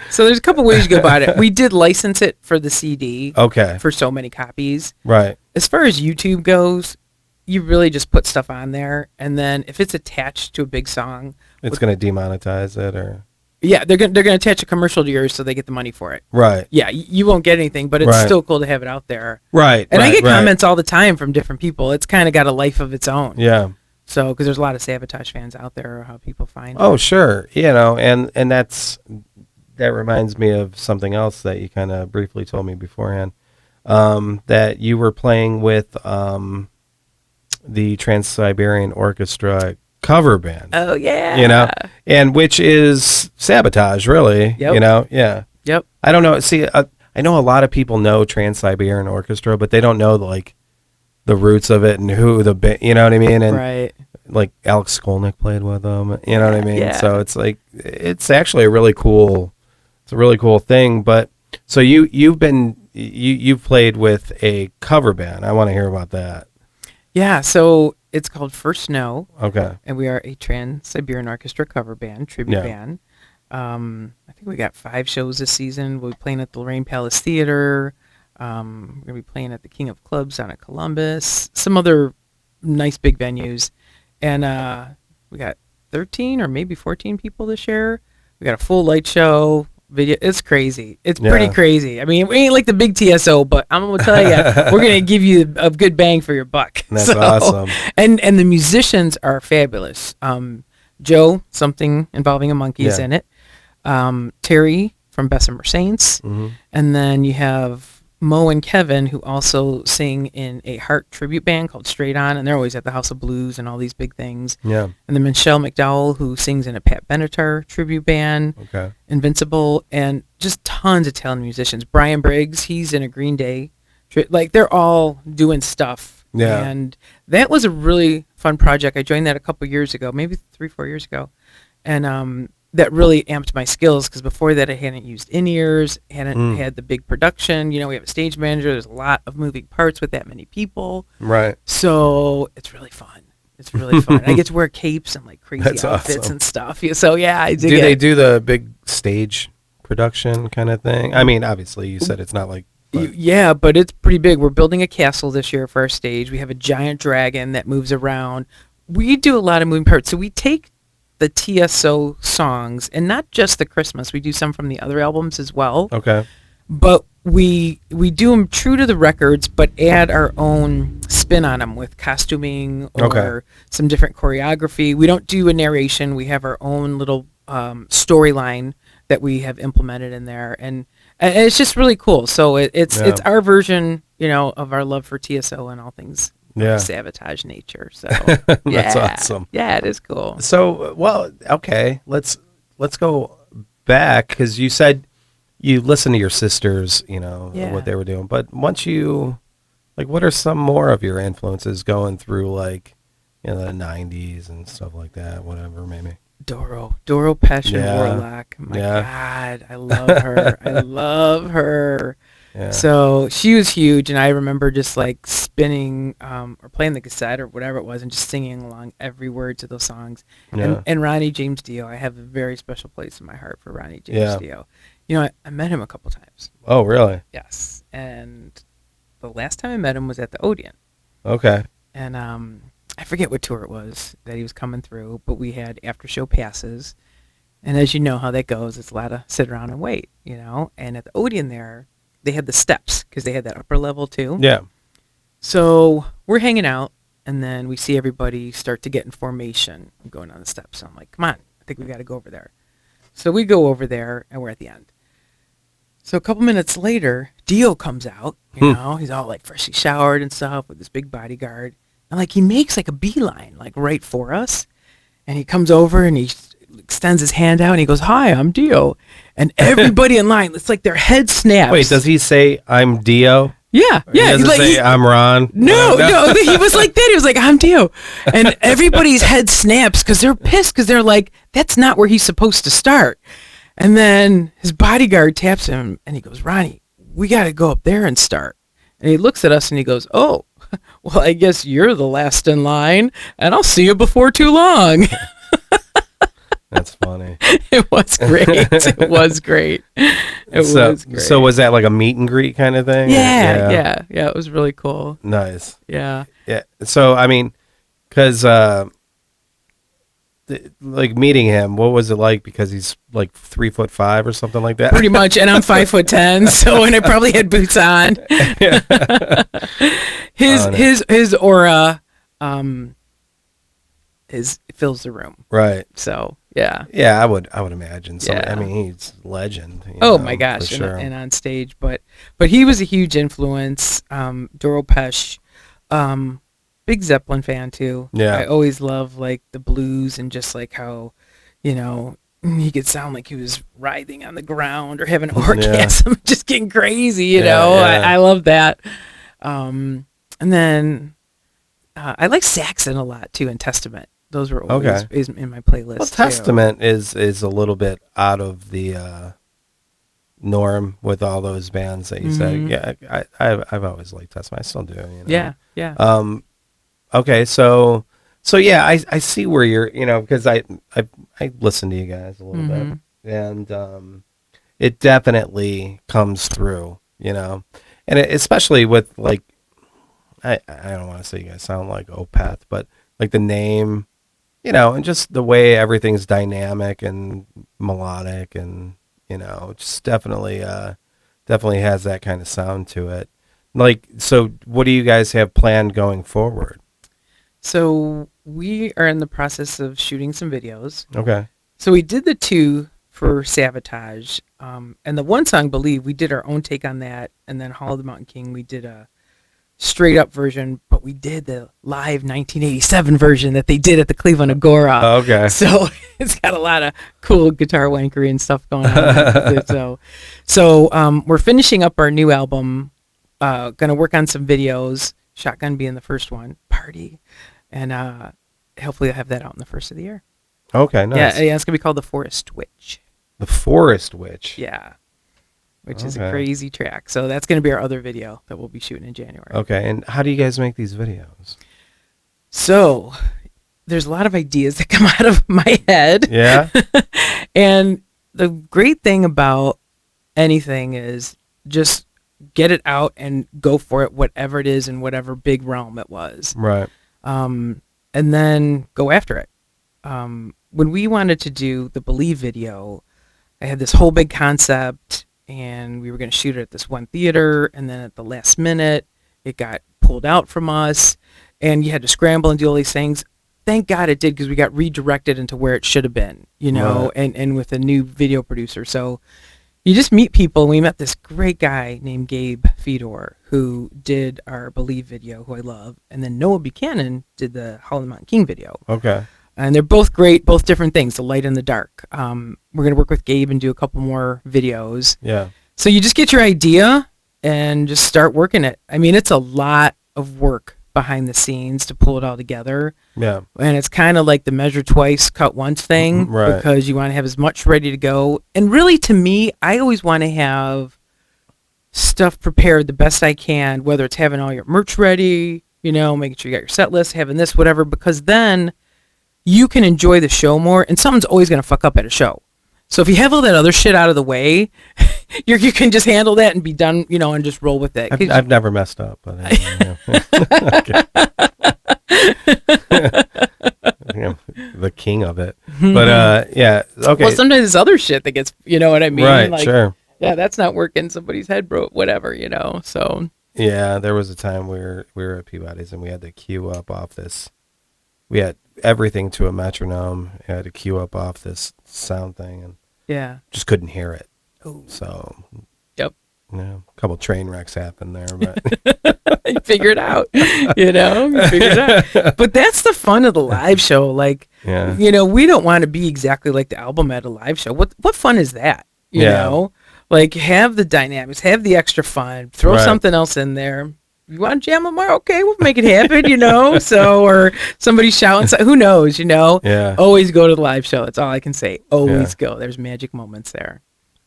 So there's a couple ways you go about it. We did license it for the CD. Okay. For so many copies. Right. As far as YouTube goes, you really just put stuff on there, and then if it's attached to a big song, It's gonna demonetize it, or yeah, they're gonna attach a commercial to yours so they get the money for it. right. Yeah, you won't get anything, but it's Right. still cool to have it out there. Right. And I get right. comments all the time from different people. It's kind of got a life of its own. Yeah. So, because there's a lot of Sabotage fans out there, or how people find. Oh, sure. And that reminds me of something else that you kind of briefly told me beforehand. That you were playing with the Trans-Siberian Orchestra cover band. Oh yeah. And which is Sabotage, really. Yep. Yeah. Yep. I don't know. See, I know a lot of people know Trans-Siberian Orchestra, but they don't know the roots of it and who the band. You know what I mean? And Right. like Alex Skolnick played with them. You know what I mean? Yeah. So it's actually a really cool. It's a really cool thing. But so you've played with a cover band. I want to hear about that. Yeah. So it's called First Snow. Okay. And we are a Trans-Siberian Orchestra cover band, tribute band. I think we got 5 shows this season. We'll be playing at the Lorraine Palace Theater. We're going to be playing at the King of Clubs down at Columbus. Some other nice big venues. And we got 13 or maybe 14 people this year. We got a full light show. Video. It's crazy. It's pretty crazy. I mean, we ain't like the big TSO, but I'm going to tell you, we're going to give you a good bang for your buck. That's awesome. And the musicians are fabulous. Joe, something involving a monkey, is in it. Terry from Bessemer Saints. Mm-hmm. And then you have Mo and Kevin, who also sing in a Heart tribute band called Straight On, and they're always at the House of Blues and all these big things. Yeah. And then Michelle McDowell, who sings in a Pat Benatar tribute band. Okay. Invincible, and just tons of talented musicians. Brian Briggs, he's in a Green Day. Like, they're all doing stuff. Yeah. And that was a really fun project. I joined that a couple years ago, maybe 3-4 years ago. And that really amped my skills, because before that I hadn't used in-ears, hadn't had the big production. You know, we have a stage manager. There's a lot of moving parts with that many people. Right. So it's really fun. It's really fun. I get to wear capes and like crazy That's outfits awesome. and stuff. So yeah, I dig Do it. they do the big stage production kind of thing? I mean, obviously, you said it's not like. But. Yeah, but it's pretty big. We're building a castle this year for our stage. We have a giant dragon that moves around. We do a lot of moving parts. So we take the TSO songs, and not just the Christmas. We do some from the other albums as well. Okay. But we do them true to the records, but add our own spin on them with costuming or some different choreography. We don't do a narration. We have our own little storyline that we have implemented in there, and it's just really cool. So it's our version, of our love for TSO and all things Sabotage nature. So that's awesome. Yeah, it is cool. So, well, okay, let's go back, because you said you listened to your sisters, what they were doing. But once you, what are some more of your influences going through, the 90s and stuff like that, whatever, maybe? Doro Passion Warlock. My God, I love her. I love her. Yeah. So she was huge, and I remember just spinning or playing the cassette or whatever it was and just singing along every word to those songs. Yeah. And Ronnie James Dio, I have a very special place in my heart for Ronnie James Dio. I met him a couple times. Oh, really? Yes. And the last time I met him was at the Odeon. Okay. And I forget what tour it was that he was coming through, but we had after-show passes. And as you know how that goes, it's a lot of sit around and wait, And at the Odeon there, they had the steps, because they had that upper level too. Yeah. So we're hanging out, and then we see everybody start to get in formation going on the steps. So I'm like, come on, I think we got to go over there. So we go over there, and we're at the end. So a couple minutes later, Dio comes out, he's all freshly showered and stuff with this big bodyguard. And he makes a beeline, right for us. And he comes over and he extends his hand out and he goes, "Hi, I'm Dio." And everybody in line, it's like their head snaps. Wait, does he say, "I'm Dio"? Yeah, He doesn't say, I'm Ron. No, he was like that. He was like, I'm Dio. And everybody's head snaps because they're pissed because they're like, that's not where he's supposed to start. And then his bodyguard taps him and he goes, Ronnie, we got to go up there and start. And he looks at us and he goes, oh, well, I guess you're the last in line and I'll see you before too long. That's funny. It was great. It was great. Was great. So was that like a meet and greet kind of thing? Yeah. It was really cool. Nice. Yeah. Yeah. So, I mean, because like meeting him, what was it like? Because he's like 3'5" or something like that. Pretty much, and I'm 5'10", so and I probably had boots on. His aura, fills the room. Right. So yeah. Yeah, I would imagine. Yeah. I mean, he's a legend. Oh my gosh, sure. and on stage, but he was a huge influence. Doro Pesh. Big Zeppelin fan too. Yeah. I always love like the blues and just like how, he could sound like he was writhing on the ground or having an orgasm, just getting crazy, you know. Yeah. I love that. And then I like Saxon a lot too, and Testament. Those were always in my playlist. Well, Testament is a little bit out of the norm with all those bands that you said. Yeah, I've always liked Testament. I still do. Yeah. Okay, so yeah, I see where you're, because I listen to you guys a little bit, and it definitely comes through, and especially with like, I don't want to say you guys sound like Opeth, but like the name, and just the way everything's dynamic and melodic, and just definitely has that kind of sound to it. Like, so what do you guys have planned going forward? So we are in the process of shooting some videos. Okay. So we did the 2 for Sabotage. And the one song, Believe, we did our own take on that. And then Hall of the Mountain King, we did a straight up version, but we did the live 1987 version that they did at the Cleveland Agora. Okay. So it's got a lot of cool guitar wankery and stuff going on. So we're finishing up our new album, going to work on some videos, Shotgun being the first one, Party. And hopefully I'll have that out in the first of the year. Okay, nice. Yeah, it's going to be called The Forest Witch. The Forest Witch? Yeah. Which is a crazy track. So that's going to be our other video that we'll be shooting in January. Okay, and how do you guys make these videos? So there's a lot of ideas that come out of my head. Yeah? And the great thing about anything is just get it out and go for it, whatever it is in whatever big realm it was. Right. And then go after it. When we wanted to do the Believe video, I had this whole big concept, and we were going to shoot it at this one theater, and then at the last minute, it got pulled out from us, and you had to scramble and do all these things. Thank God it did, because we got redirected into where it should have been, Right. and with a new video producer. So you just meet people. We met this great guy named Gabe Fedor, who did our Believe video, who I love. And then Noah Buchanan did the Hall of the Mountain King video. Okay. And they're both great, both different things, the light and the dark. We're going to work with Gabe and do a couple more videos. Yeah. So you just get your idea and just start working it. I mean, it's a lot of work behind the scenes to pull it all together. Yeah. And it's kind of like the measure twice, cut once thing, Right. because you want to have as much ready to go. And really, to me, I always want to have stuff prepared the best I can, whether it's having all your merch ready, making sure you got your set list, having this, whatever, because then you can enjoy the show more, and someone's always going to fuck up at a show. So if you have all that other shit out of the way, you can just handle that and be done, and just roll with it. I've never messed up, but I'm the king of it. But yeah, okay. Well, sometimes there's other shit that gets, you know what I mean? Right, like, sure. Yeah, that's not working. Somebody's head broke, whatever, So yeah, there was a time we were at Peabody's and we had to queue up off this. We had everything to a metronome. We had to queue up off this sound thing and yeah, just couldn't hear it. Ooh. So Yep. A couple train wrecks happened there, but you figure it out. You figure it out. But that's the fun of the live show. Like, yeah. we don't want to be exactly like the album at a live show. What fun is that? You Yeah. know? Like, have the dynamics, have the extra fun, throw Right. something else in there. You want to jam tomorrow? Okay, we'll make it happen, you know? So, or somebody shouting, who knows, you know? Yeah. Always go to the live show. That's all I can say. Always Yeah. go. There's magic moments there.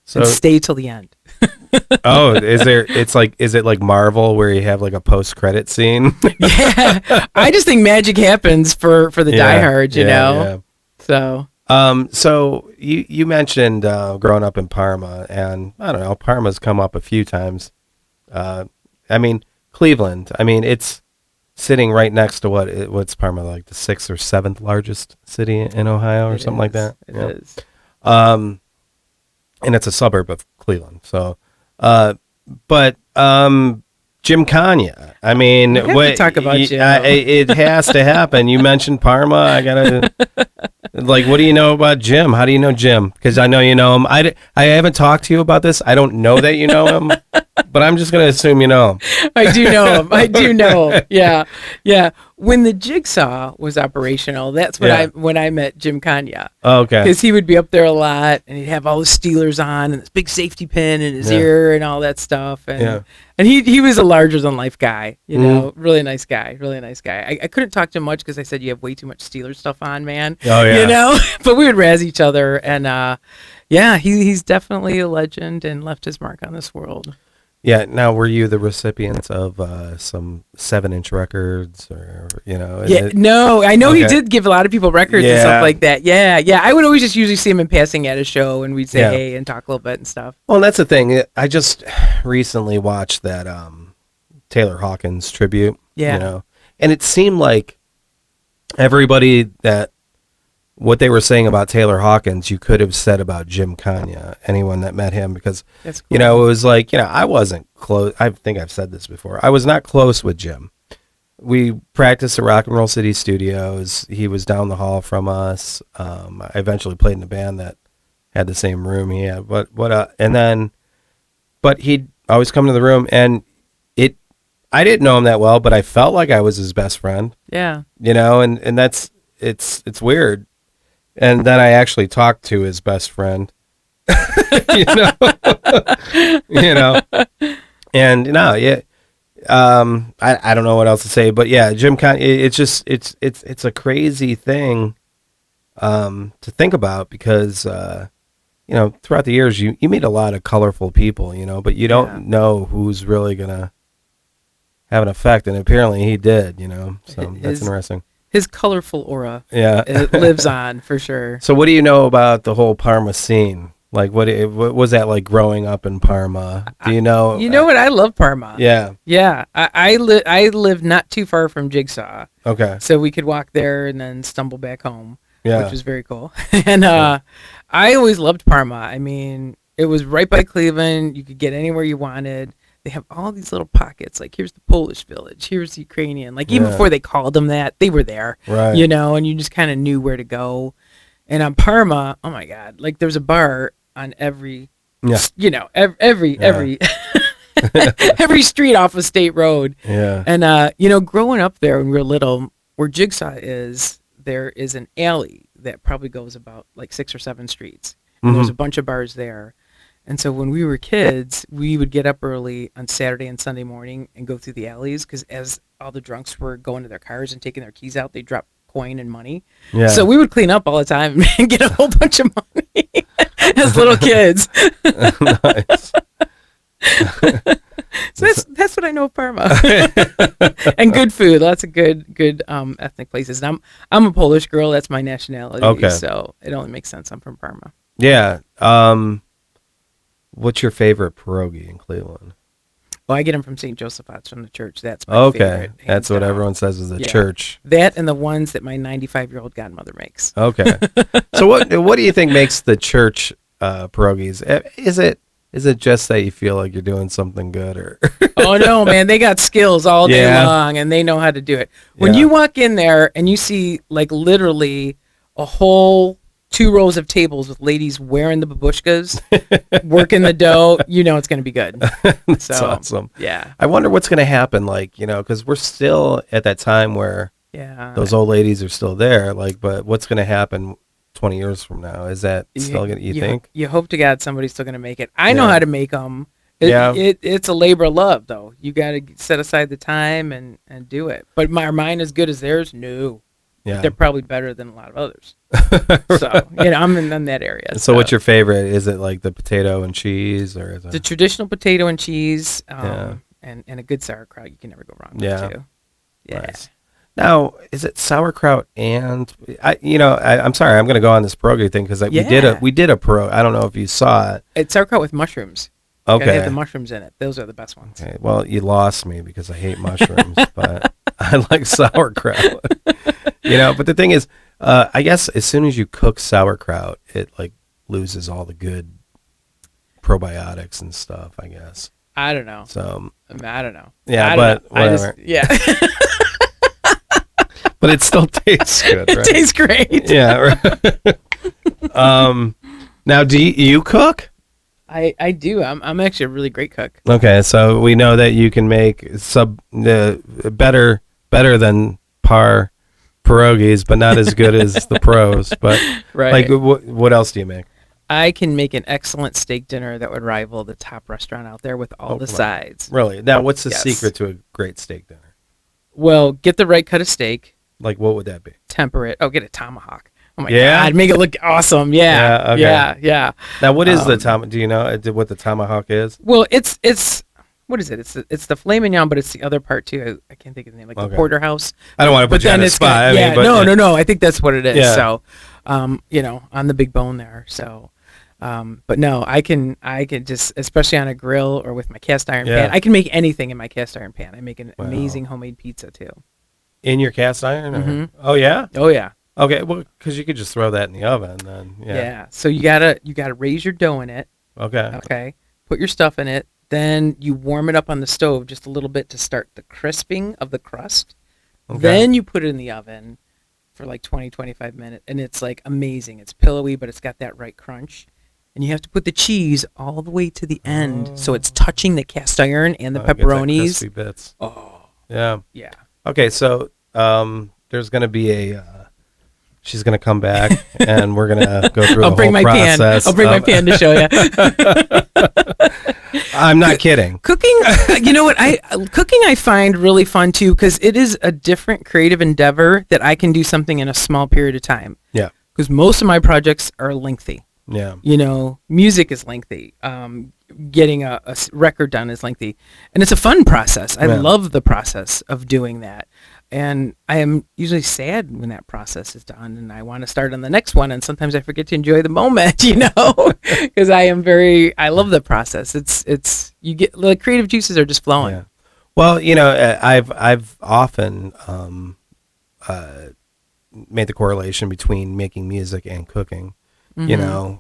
So, And stay till the end. oh, is it like Marvel where you have like a post-credit scene? Yeah. I just think magic happens for the diehards, you know? So. So you mentioned growing up in Parma, and I don't know, Parma's come up a few times. I mean, Cleveland. I mean, it's sitting right next to what's Parma, like the 6th or 7th largest city in Ohio or something like that. It is. And it's a suburb of Cleveland. So, but Jim Kanya. I mean, We have to talk about Jim. It has to happen. You mentioned Parma. I gotta. Like, what do you know about Jim? How do you know Jim? Because I know you know him. I haven't talked to you about this. I don't know that you know him, but I'm just going to assume you know him. I do know him. I do know him. Yeah. Yeah. When the jigsaw was operational, that's when I met Jim Kanya. Oh, okay. Because he would be up there a lot, and he'd have all the Steelers on, and this big safety pin in his ear, and all that stuff. And he was a larger than life guy, you know, really nice guy, really nice guy. I couldn't talk to him much because I said you have way too much Steelers stuff on, man. Oh yeah. You know, but we would razz each other, and he's definitely a legend and left his mark on this world. Yeah. Now, were you the recipients of some 7-inch records, or you know? No, I know he did give a lot of people records and stuff like that. Yeah. I would always just usually see him in passing at a show, and we'd say hey and talk a little bit and stuff. Well, and that's the thing. I just recently watched that Taylor Hawkins tribute. Yeah. You know, and it seemed like everybody that what they were saying about Taylor Hawkins, you could have said about Jim Kanya, anyone that met him, because, That's cool. you know, it was like, you know, I wasn't close. I think I've said this before. I was not close with Jim. We practiced at Rock and Roll City Studios. He was down the hall from us. I eventually played in a band that had the same room he had. But he'd always come to the room, and I didn't know him that well, but I felt like I was his best friend. Yeah. You know, and it's weird. And then I actually talked to his best friend, you know, and I don't know what else to say, but yeah, Jim Kanye, it's a crazy thing, to think about, because, you know, throughout the years, you meet a lot of colorful people, you know, but you don't know who's really going to have an effect. And apparently he did, you know, so that's interesting. His colorful aura, it lives on for sure. So, what do you know about the whole Parma scene? Like, what was that like growing up in Parma? Do you know? You know what? I love Parma. Yeah. I live not too far from Jigsaw. Okay. So we could walk there and then stumble back home. Yeah. Which was very cool. And I always loved Parma. I mean, it was right by Cleveland. You could get anywhere you wanted. They have all these little pockets. Like, here's the Polish village. Here's the Ukrainian. Like, even before they called them that, they were there. Right. You know, and you just kind of knew where to go. And on Parma, oh my God, like there's a bar on every, you know, every every street off of State Road. Yeah. And you know, growing up there when we were little, where Jigsaw is, there is an alley that probably goes about like 6 or 7 streets. And there's a bunch of bars there. And so when we were kids, we would get up early on Saturday and Sunday morning and go through the alleys, because as all the drunks were going to their cars and taking their keys out, they dropped coin and money. Yeah. So we would clean up all the time and get a whole bunch of money as little kids. Nice. So that's what I know of Parma. And good food, lots of good ethnic places. And I'm a Polish girl. That's my nationality. Okay. So it only makes sense I'm from Parma. Yeah. What's your favorite pierogi in Cleveland? Well, I get them from St. Joseph's from the church. That's my favorite. That's what everyone says is the church. That and the ones that my 95-year-old godmother makes. Okay. So what do you think makes the church pierogies? Is it just that you feel like you're doing something good, or? Oh no, man, they got skills all day long, and they know how to do it. When you walk in there and you see like literally a whole 2 rows of tables with ladies wearing the babushkas, working the dough, you know it's going to be good. That's awesome. Yeah. I wonder what's going to happen, like, you know, because we're still at that time where those old ladies are still there, like, but what's going to happen 20 years from now? Is that still gonna, you think? You hope to God somebody's still gonna make it. I know Yeah. how to make them. Yeah. It's a labor of love, though. You got to set aside the time and do it. But are mine as good as theirs? No. Yeah. They're probably better than a lot of others. So, I'm in that area. So what's your favorite? Is it like the potato and cheese, or is it the traditional potato and cheese, Yeah. and a good sauerkraut? You can never go wrong with Yeah. too. Yeah. Nice. Now, is it sauerkraut and I'm sorry, I'm going to go on this pierogi thing because we did a pierogi. I don't know if you saw it. It's sauerkraut with mushrooms. Gotta Okay. have the mushrooms in it. Those are the best ones. Okay. Well, you lost me because I hate mushrooms, but I like sauerkraut. But the thing is, I guess as soon as you cook sauerkraut, it like loses all the good probiotics and stuff, I guess. I don't know. So I don't know. yeah, I but don't know. whatever. But it still tastes good, right? It tastes great. Yeah. Right. Now, do you cook? I do. I'm actually a really great cook. Okay, so we know that you can make better than par pierogies, but not as good as the pros. But Right. like, what else do you make? I can make an excellent steak dinner that would rival the top restaurant out there with all the come on. sides. Really? Now, what's the Yes. secret to a great steak dinner? Well, get the right cut of steak, Like, what would that be? temper it. Oh, get a tomahawk. Oh my Yeah? God, make it look awesome. Yeah. Yeah, okay. Yeah. Now, what is the tom? Do you know what the tomahawk is? Well, it's what is it? It's the filet mignon, but it's the other part too. I can't think of the name, like Okay. the porterhouse. I don't want to put you on the spot. I mean, but no. I think that's what it is. Yeah. So, on the big bone there. So, but no, I can just, especially on a grill or with my cast iron Yeah. pan. I can make anything in my cast iron pan. I make an Wow. amazing homemade pizza too. in your cast iron? Or? Mhm. Oh yeah. Oh yeah. Okay. Well, because you could just throw that in the oven, then. Yeah. So you gotta raise your dough in it. Okay. Okay. Put your stuff in it. Then you warm it up on the stove just a little bit to start the crisping of the crust. Okay. Then you put it in the oven for like 20, 25 minutes. And it's like amazing. It's pillowy, but it's got that right crunch. And you have to put the cheese all the way to the end. So it's touching the cast iron and the Get that pepperonis. crispy bits. Oh, Yeah. yeah. Okay. So there's going to be she's going to come back and we're going to go through I'll the bring whole my pan. process. I'll bring my pan to show you. I'm not kidding. Cooking, you know what? Cooking I find really fun too because it is a different creative endeavor that I can do something in a small period of time. Yeah. Because most of my projects are lengthy. Yeah. Music is lengthy. Getting a record done is lengthy, and it's a fun process. I Yeah. love the process of doing that, and I am usually sad when that process is done, and I want to start on the next one. And sometimes I forget to enjoy the moment, because I love the process. It's you get the creative juices are just flowing. Yeah. Well, I've often made the correlation between making music and cooking. Mhm.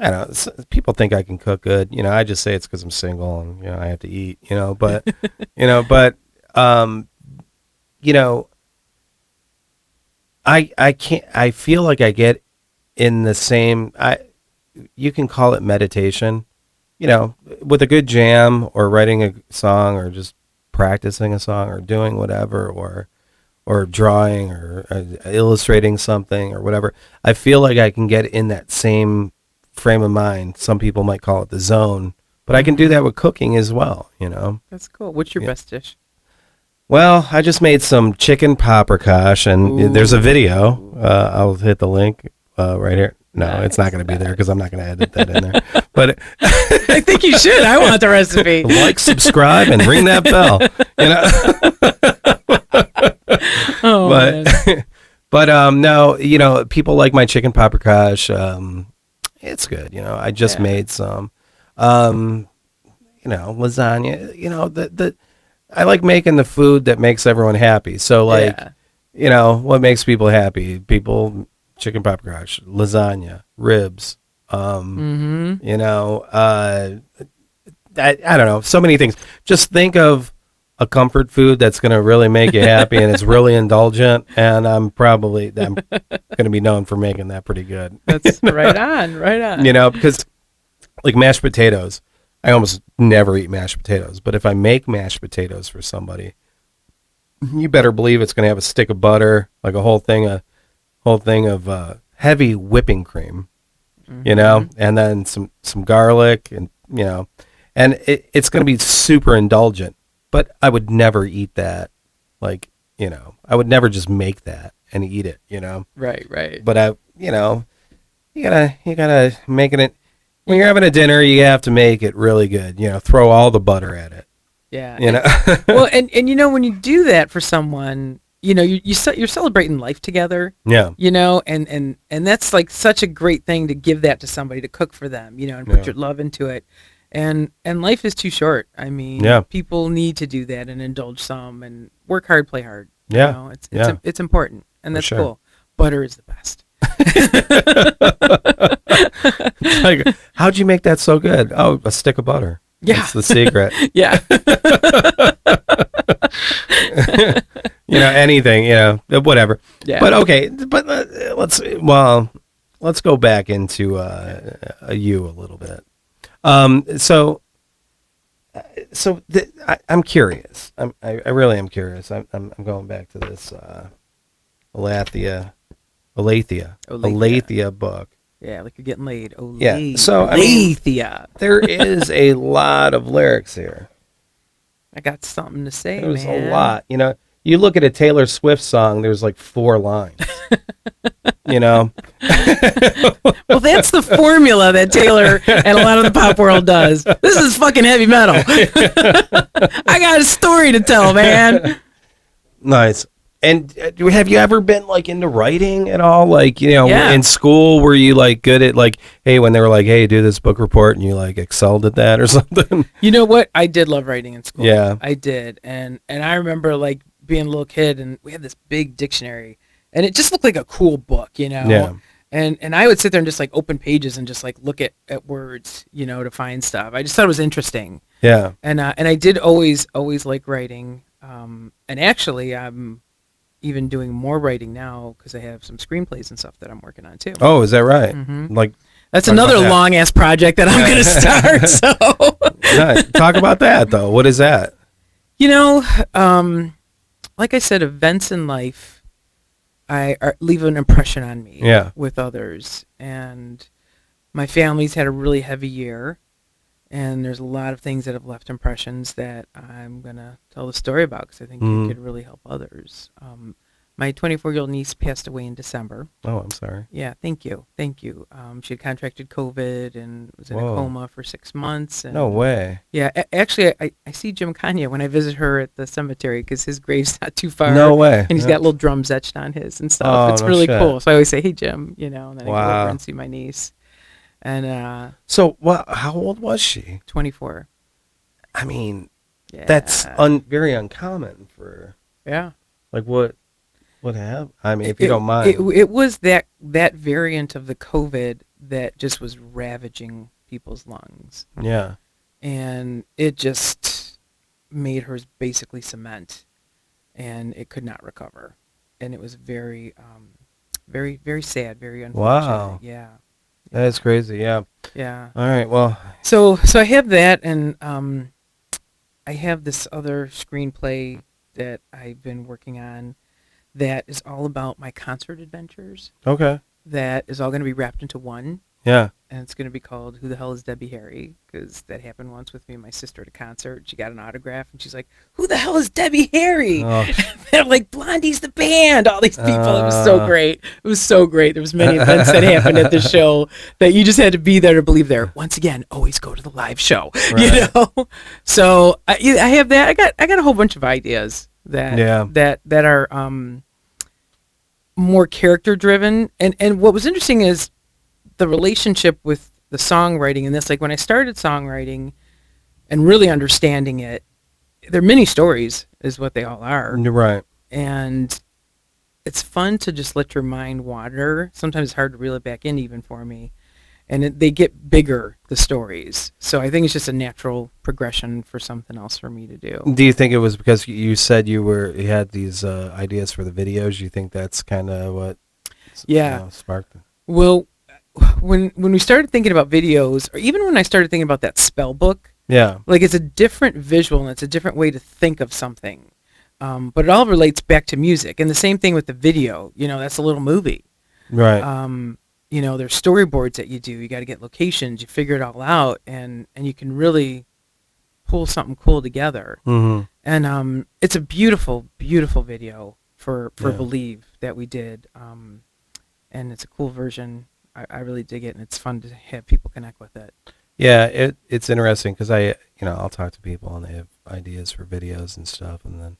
I don't know. People think I can cook good. I just say it's because I'm single and I have to eat. But I can't. I feel like I get in the same. You can call it meditation. With a good jam or writing a song or just practicing a song or doing whatever or drawing or illustrating something or whatever. I feel like I can get in that same frame of mind. Some people might call it the zone, but I can do that with cooking as well, That's cool. What's your best dish? Well, I just made some chicken paprikash, and Ooh. there's a video. I'll hit the link right here. No, it's not going to be there because I'm not going to edit that in there. But I think you should. I want the recipe. like, subscribe, and ring that bell. Oh, man. But no, people like my chicken paprikash. It's good. I just made some, lasagna. I like making the food that makes everyone happy. So what makes people happy? Chicken paprikash, lasagna, ribs. I don't know. So many things. Just think of a comfort food that's going to really make you happy and it's really indulgent, and I'm going to be known for making that pretty good. That's right on. Because like mashed potatoes, I almost never eat mashed potatoes, but if I make mashed potatoes for somebody, you better believe it's going to have a stick of butter, like a whole thing of heavy whipping cream, Mm-hmm. and then some garlic, and and it's going to be super indulgent. But I would never eat that, like I would never just make that and eat it. Right, right. But you gotta make it. When you're having a dinner, you have to make it really good. Throw all the butter at it. Yeah. You know. Well, and when you do that for someone, you're celebrating life together. Yeah. And that's like such a great thing to give that to somebody to cook for them, and put your love into it. And life is too short. I mean, Yeah. people need to do that and indulge some and work hard, play hard. Yeah. It's important, and that's sure. cool. Butter is the best. Like, how'd you make that so good? Oh, a stick of butter. Yeah. That's the secret. Yeah. Anything, whatever. Yeah. But okay, but let's go back into you a little bit. I'm curious. I really am curious. I'm going back to this Olathia book. Yeah, like you're getting laid. Oh, Yeah. So I mean, Olathia. there is a lot of lyrics here. I got something to say, There's man. a lot. You look at a Taylor Swift song. There's like 4 lines. Well, that's the formula that Taylor and a lot of the pop world does. This is fucking heavy metal. I got a story to tell, man. Nice. And have you ever been like into writing at all? Like, Yeah. in school, were you like good at like, hey, when they were like, hey, do this book report, and you like excelled at that or something? You know what? I did love writing in school. Yeah. I did. And I remember like being a little kid, and we had this big dictionary, and it just looked like a cool book, Yeah. And I would sit there and just like open pages and just like look at words, to find stuff. I just thought it was interesting. Yeah. And I did always like writing. And actually, I'm even doing more writing now because I have some screenplays and stuff that I'm working on too. Oh, is that right? Mhm. Like, That's talk another about that. long ass project that I'm going to start. So, talk about that though. What is that? Like I said, events in life leave an impression on me Yeah. with others. And my family's had a really heavy year. And there's a lot of things that have left impressions that I'm going to tell the story about because I think Mhm. it could really help others. My 24-year-old niece passed away in December. Oh, I'm sorry. Yeah, thank you. She had contracted COVID and was in Whoa. a coma for 6 months. And No way. Yeah, actually, I see Jim Kanye when I visit her at the cemetery because his grave's not too far. No way. And he's Yeah. got little drums etched on his and stuff. Oh, It's no really shit. cool. So I always say, hey, Jim, and then I go Wow. over and see my niece. And So, how old was she? 24. I mean, Yeah. that's very uncommon for Yeah. like what happened? I mean, if you don't mind. It was that variant of the COVID that just was ravaging people's lungs. Yeah. And it just made hers basically cement, and it could not recover. And it was very, very, very sad, very unfortunate. Wow. Yeah. That's crazy. Yeah. Yeah. All right. Well, So I have that, and I have this other screenplay that I've been working on that is all about my concert adventures. okay. That is all going to be wrapped into one, Yeah. and it's going to be called "Who the Hell is Debbie Harry?" Because that happened once with me and my sister at a concert. She got an autograph, and she's like, "Who the hell is Debbie Harry?" Oh, And I'm like, "Blondie's the band." All these people. It was so great. It was so great. There was many events that happened at the show that you just had to be there to believe there. Once again, always go to the live show. Right. So I have that. I got a whole bunch of ideas Yeah. that are more character driven. And what was interesting is the relationship with the songwriting in this. Like when I started songwriting and really understanding it, they're mini stories is what they all are. You're right. And it's fun to just let your mind wander. Sometimes it's hard to reel it back in even for me. And they get bigger, the stories. So I think it's just a natural progression for something else for me to do. Do you think it was because you said you had these ideas for the videos? You think that's kind of what sparked it? Well, when we started thinking about videos, or even when I started thinking about that spell book, Yeah. like it's a different visual and it's a different way to think of something. But it all relates back to music. And the same thing with the video, that's a little movie. Right. There's storyboards that you do. You got to get locations. You figure it all out, and you can really pull something cool together. Mm-hmm. And it's a beautiful, beautiful video for Yeah. Believe that we did. And it's a cool version. I really dig it, and it's fun to have people connect with it. Yeah, it's interesting because I'll talk to people and they have ideas for videos and stuff, and then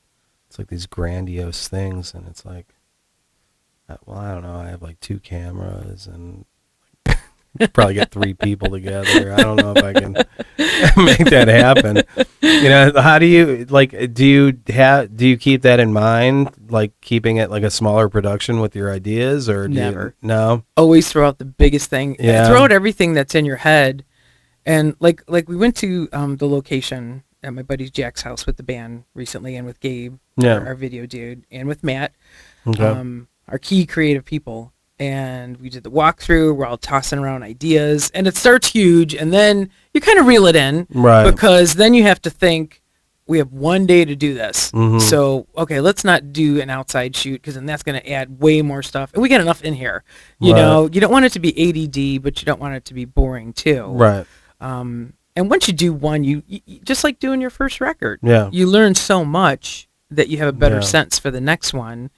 it's like these grandiose things, and it's like, well, I don't know, I have like 2 cameras and probably get 3 people together. I don't know if I can make that happen. How do you do you keep that in mind, like keeping it like a smaller production with your ideas, or Never. No? Always throw out the biggest thing. Yeah. Throw out everything that's in your head. And like we went to the location at my buddy Jack's house with the band recently, and with Gabe, our video dude, and with Matt, Okay. our key creative people. And we did the walkthrough. We're all tossing around ideas, and it starts huge, and then you kind of reel it in, Right. because then you have to think, we have 1 day to do this. Mm-hmm. So, okay, let's not do an outside shoot, because then that's going to add way more stuff. And we got enough in here. You don't want it to be ADD, but you don't want it to be boring too. Right. And once you do one, you just like doing your first record. Yeah. You learn so much that you have a better Yeah. sense for the next one.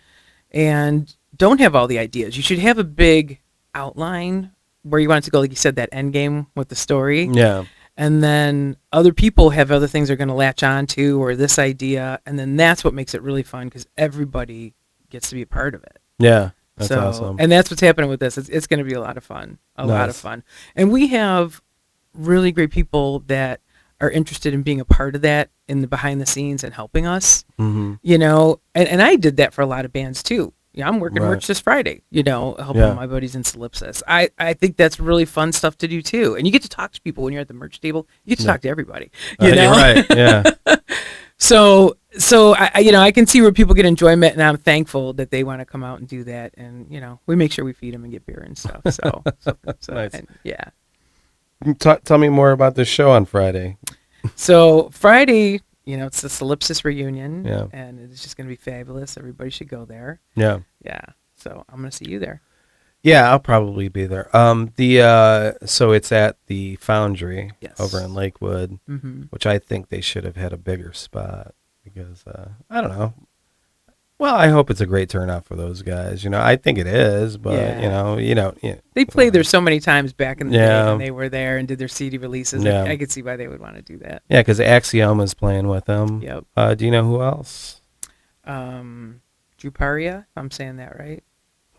And don't have all the ideas. You should have a big outline where you want it to go, like you said, that end game with the story. Yeah. And then other people have other things they're going to latch on to, or this idea. And then that's what makes it really fun, because everybody gets to be a part of it. Yeah. That's awesome. And that's what's happening with this. It's going to be a lot of fun. A lot of fun. And we have really great people that are interested in being a part of that in the behind the scenes and helping us. Mm-hmm. And I did that for a lot of bands too. Yeah, I'm working merch this Friday, helping my buddies in Solipsis. I think that's really fun stuff to do too. And you get to talk to people when you're at the merch table. You get to talk to everybody, You're right. Yeah. So I can see where people get enjoyment, and I'm thankful that they want to come out and do that. And, we make sure we feed them and get beer and stuff. So Nice. and, yeah. Tell me more about this show on Friday. So Friday, it's the Solipsis reunion, Yeah. and it's just going to be fabulous. Everybody should go there. Yeah. Yeah. So I'm going to see you there. Yeah, I'll probably be there. So it's at the Foundry over in Lakewood, which I think they should have had a bigger spot, because I don't know. Well, I hope it's a great turnout for those guys. I think it is, but They played there so many times back in the day when Yeah. they were there and did their CD releases. Yeah. I could see why they would want to do that. Yeah, because Axioma's playing with them. Yep. Do you know who else? Drew Paria, if I'm saying that right.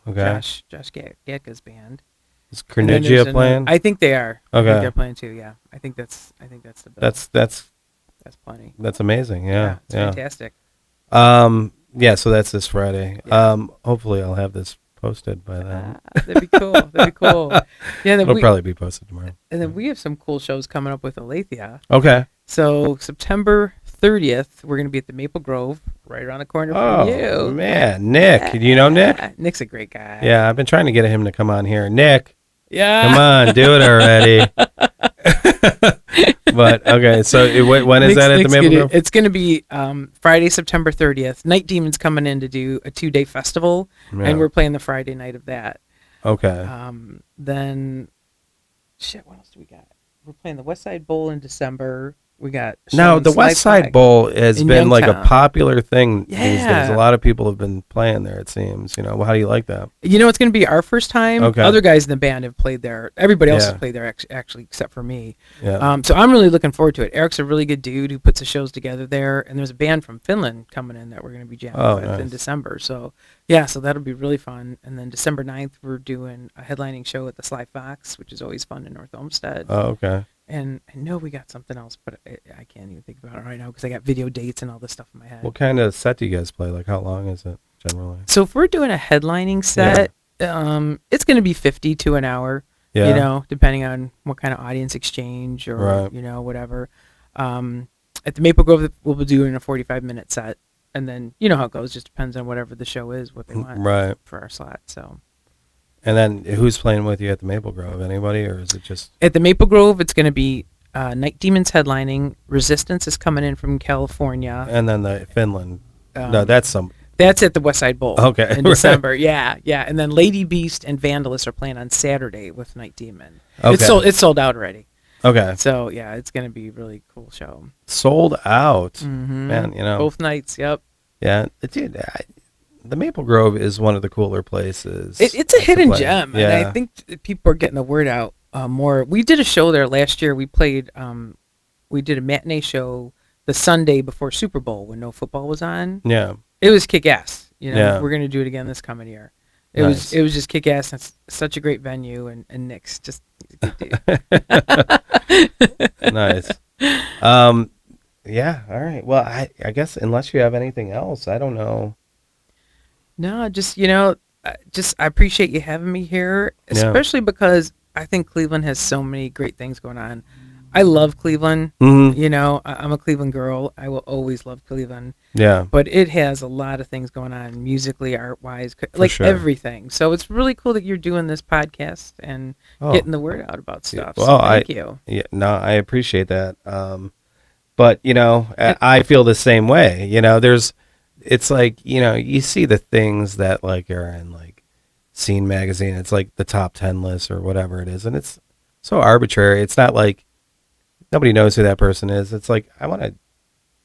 Okay. Josh Gatka's band. Is And then Carnegie there's playing? I think they are. I Okay. think they're playing too. Yeah. I think that's the bill. That's plenty. That's amazing. Yeah. It's fantastic. Yeah, so that's this Friday. Yeah. Hopefully I'll have this posted by then. That'd be cool. That'd be cool. Yeah. Then It'll probably be posted tomorrow. and then we have some cool shows coming up with Olathia. Okay. So September 30th, we're going to be at the Maple Grove, right around the corner from you. Oh, man. Nick. Do you know Nick? Nick's a great guy. Yeah, I've been trying to get him to come on here. Nick, Yeah. come on, do it already. But, okay, so when is that at the Maple Grove? It's going to be Friday, September 30th. Night Demon's coming in to do a 2-day festival, Yeah. and we're playing the Friday night of that. Okay. Then, what else do we got? We're playing the West Side Bowl in December. We got Now, the West Side Bowl has in been like a Youngtown. popular thing these days. Yeah. A lot of people have been playing there, it seems. How do you like that? It's going to be our first time. Okay. Other guys in the band have played there. Everybody else Yeah. has played there, actually, except for me. Yeah. So I'm really looking forward to it. Eric's a really good dude who puts the shows together there, and there's a band from Finland coming in that we're going to be jamming with in nice. December. So that'll be really fun. And then December 9th, we're doing a headlining show at the Sly Fox, which is always fun in North Olmsted. Oh, okay. And I know we got something else, but I can't even think about it right now because I got video dates and all this stuff in my head. What kind of set do you guys play? Like, how long is it generally? So if we're doing a headlining set, it's going to be 50 to an hour. Yeah. Depending on what kind of audience exchange or, Right. whatever. At the Maple Grove, we'll be doing a 45-minute set. And then, you know how it goes. Just depends on whatever the show is, what they want Right. for our slot. So And then who's playing with you at the Maple Grove? Anybody, or is it just... at the Maple Grove, it's going to be Night Demons headlining. Resistance is coming in from California. And then the Finland. No, that's some... That's at the West Side Bowl. Okay, In right. December. Yeah, yeah. And then Lady Beast and Vandalist are playing on Saturday with Night Demon. Okay. It's sold out already. Okay. So yeah, it's gonna be a really cool show. Sold out. Mm-hmm. Man, Both nights. Yep. Yeah, dude, the Maple Grove is one of the cooler places. It's a to hidden play. gem, Yeah. and I think people are getting the word out more. We did a show there last year. We played. We did a matinee show the Sunday before Super Bowl when no football was on. Yeah. It was kick ass. Yeah. We're gonna do it again this coming year. It Nice. was just kick ass. It's such a great venue, and Nick's just he's a good dude. Nice. Yeah. All right. Well, I guess unless you have anything else, I don't know. No, just I appreciate you having me here, Yeah. especially because I think Cleveland has so many great things going on. I love Cleveland. Mm-hmm. I'm a Cleveland girl. I will always love Cleveland. Yeah. But it has a lot of things going on musically, art-wise, like sure. everything. So it's really cool that you're doing this podcast and Oh. getting the word out about stuff. Well, so thank you. Yeah. No, I appreciate that. But I feel the same way. It's like you see the things that like are in like Scene magazine. It's like the top 10 list or whatever it is, and it's so arbitrary. It's not like nobody knows who that person is. It's like I want to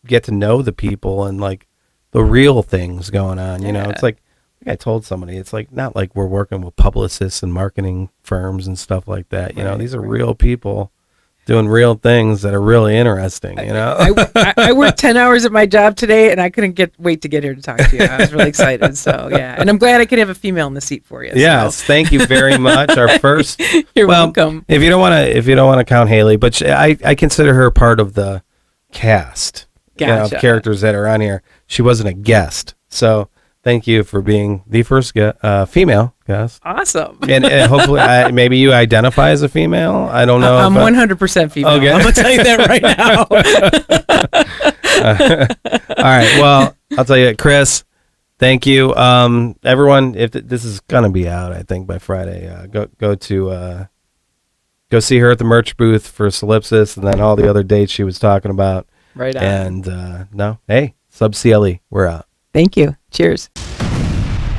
get to know the people and like the real things going on. Yeah. It's like I told somebody. It's like not like we're working with publicists and marketing firms and stuff like that. These are real people doing real things that are really interesting. I worked 10 hours at my job today, and I couldn't wait to get here to talk to you. I was really excited. So yeah, and I'm glad I could have a female in the seat for you. Yes, thank you very much. Our first. You're welcome. If you don't want to count Haley, but I consider her part of the cast. Gotcha. Of characters that are on here. She wasn't a guest, so thank you for being the first female guest. Awesome. And hopefully, maybe you identify as a female. I don't know. I'm 100% female. Okay. I'm gonna tell you that right now. All right. Well, I'll tell you, Chris. Thank you, everyone. If this is gonna be out, I think by Friday, go see her at the merch booth for Solipsis, and then all the other dates she was talking about. Right on. And Sub CLE, we're out. Thank you. Cheers.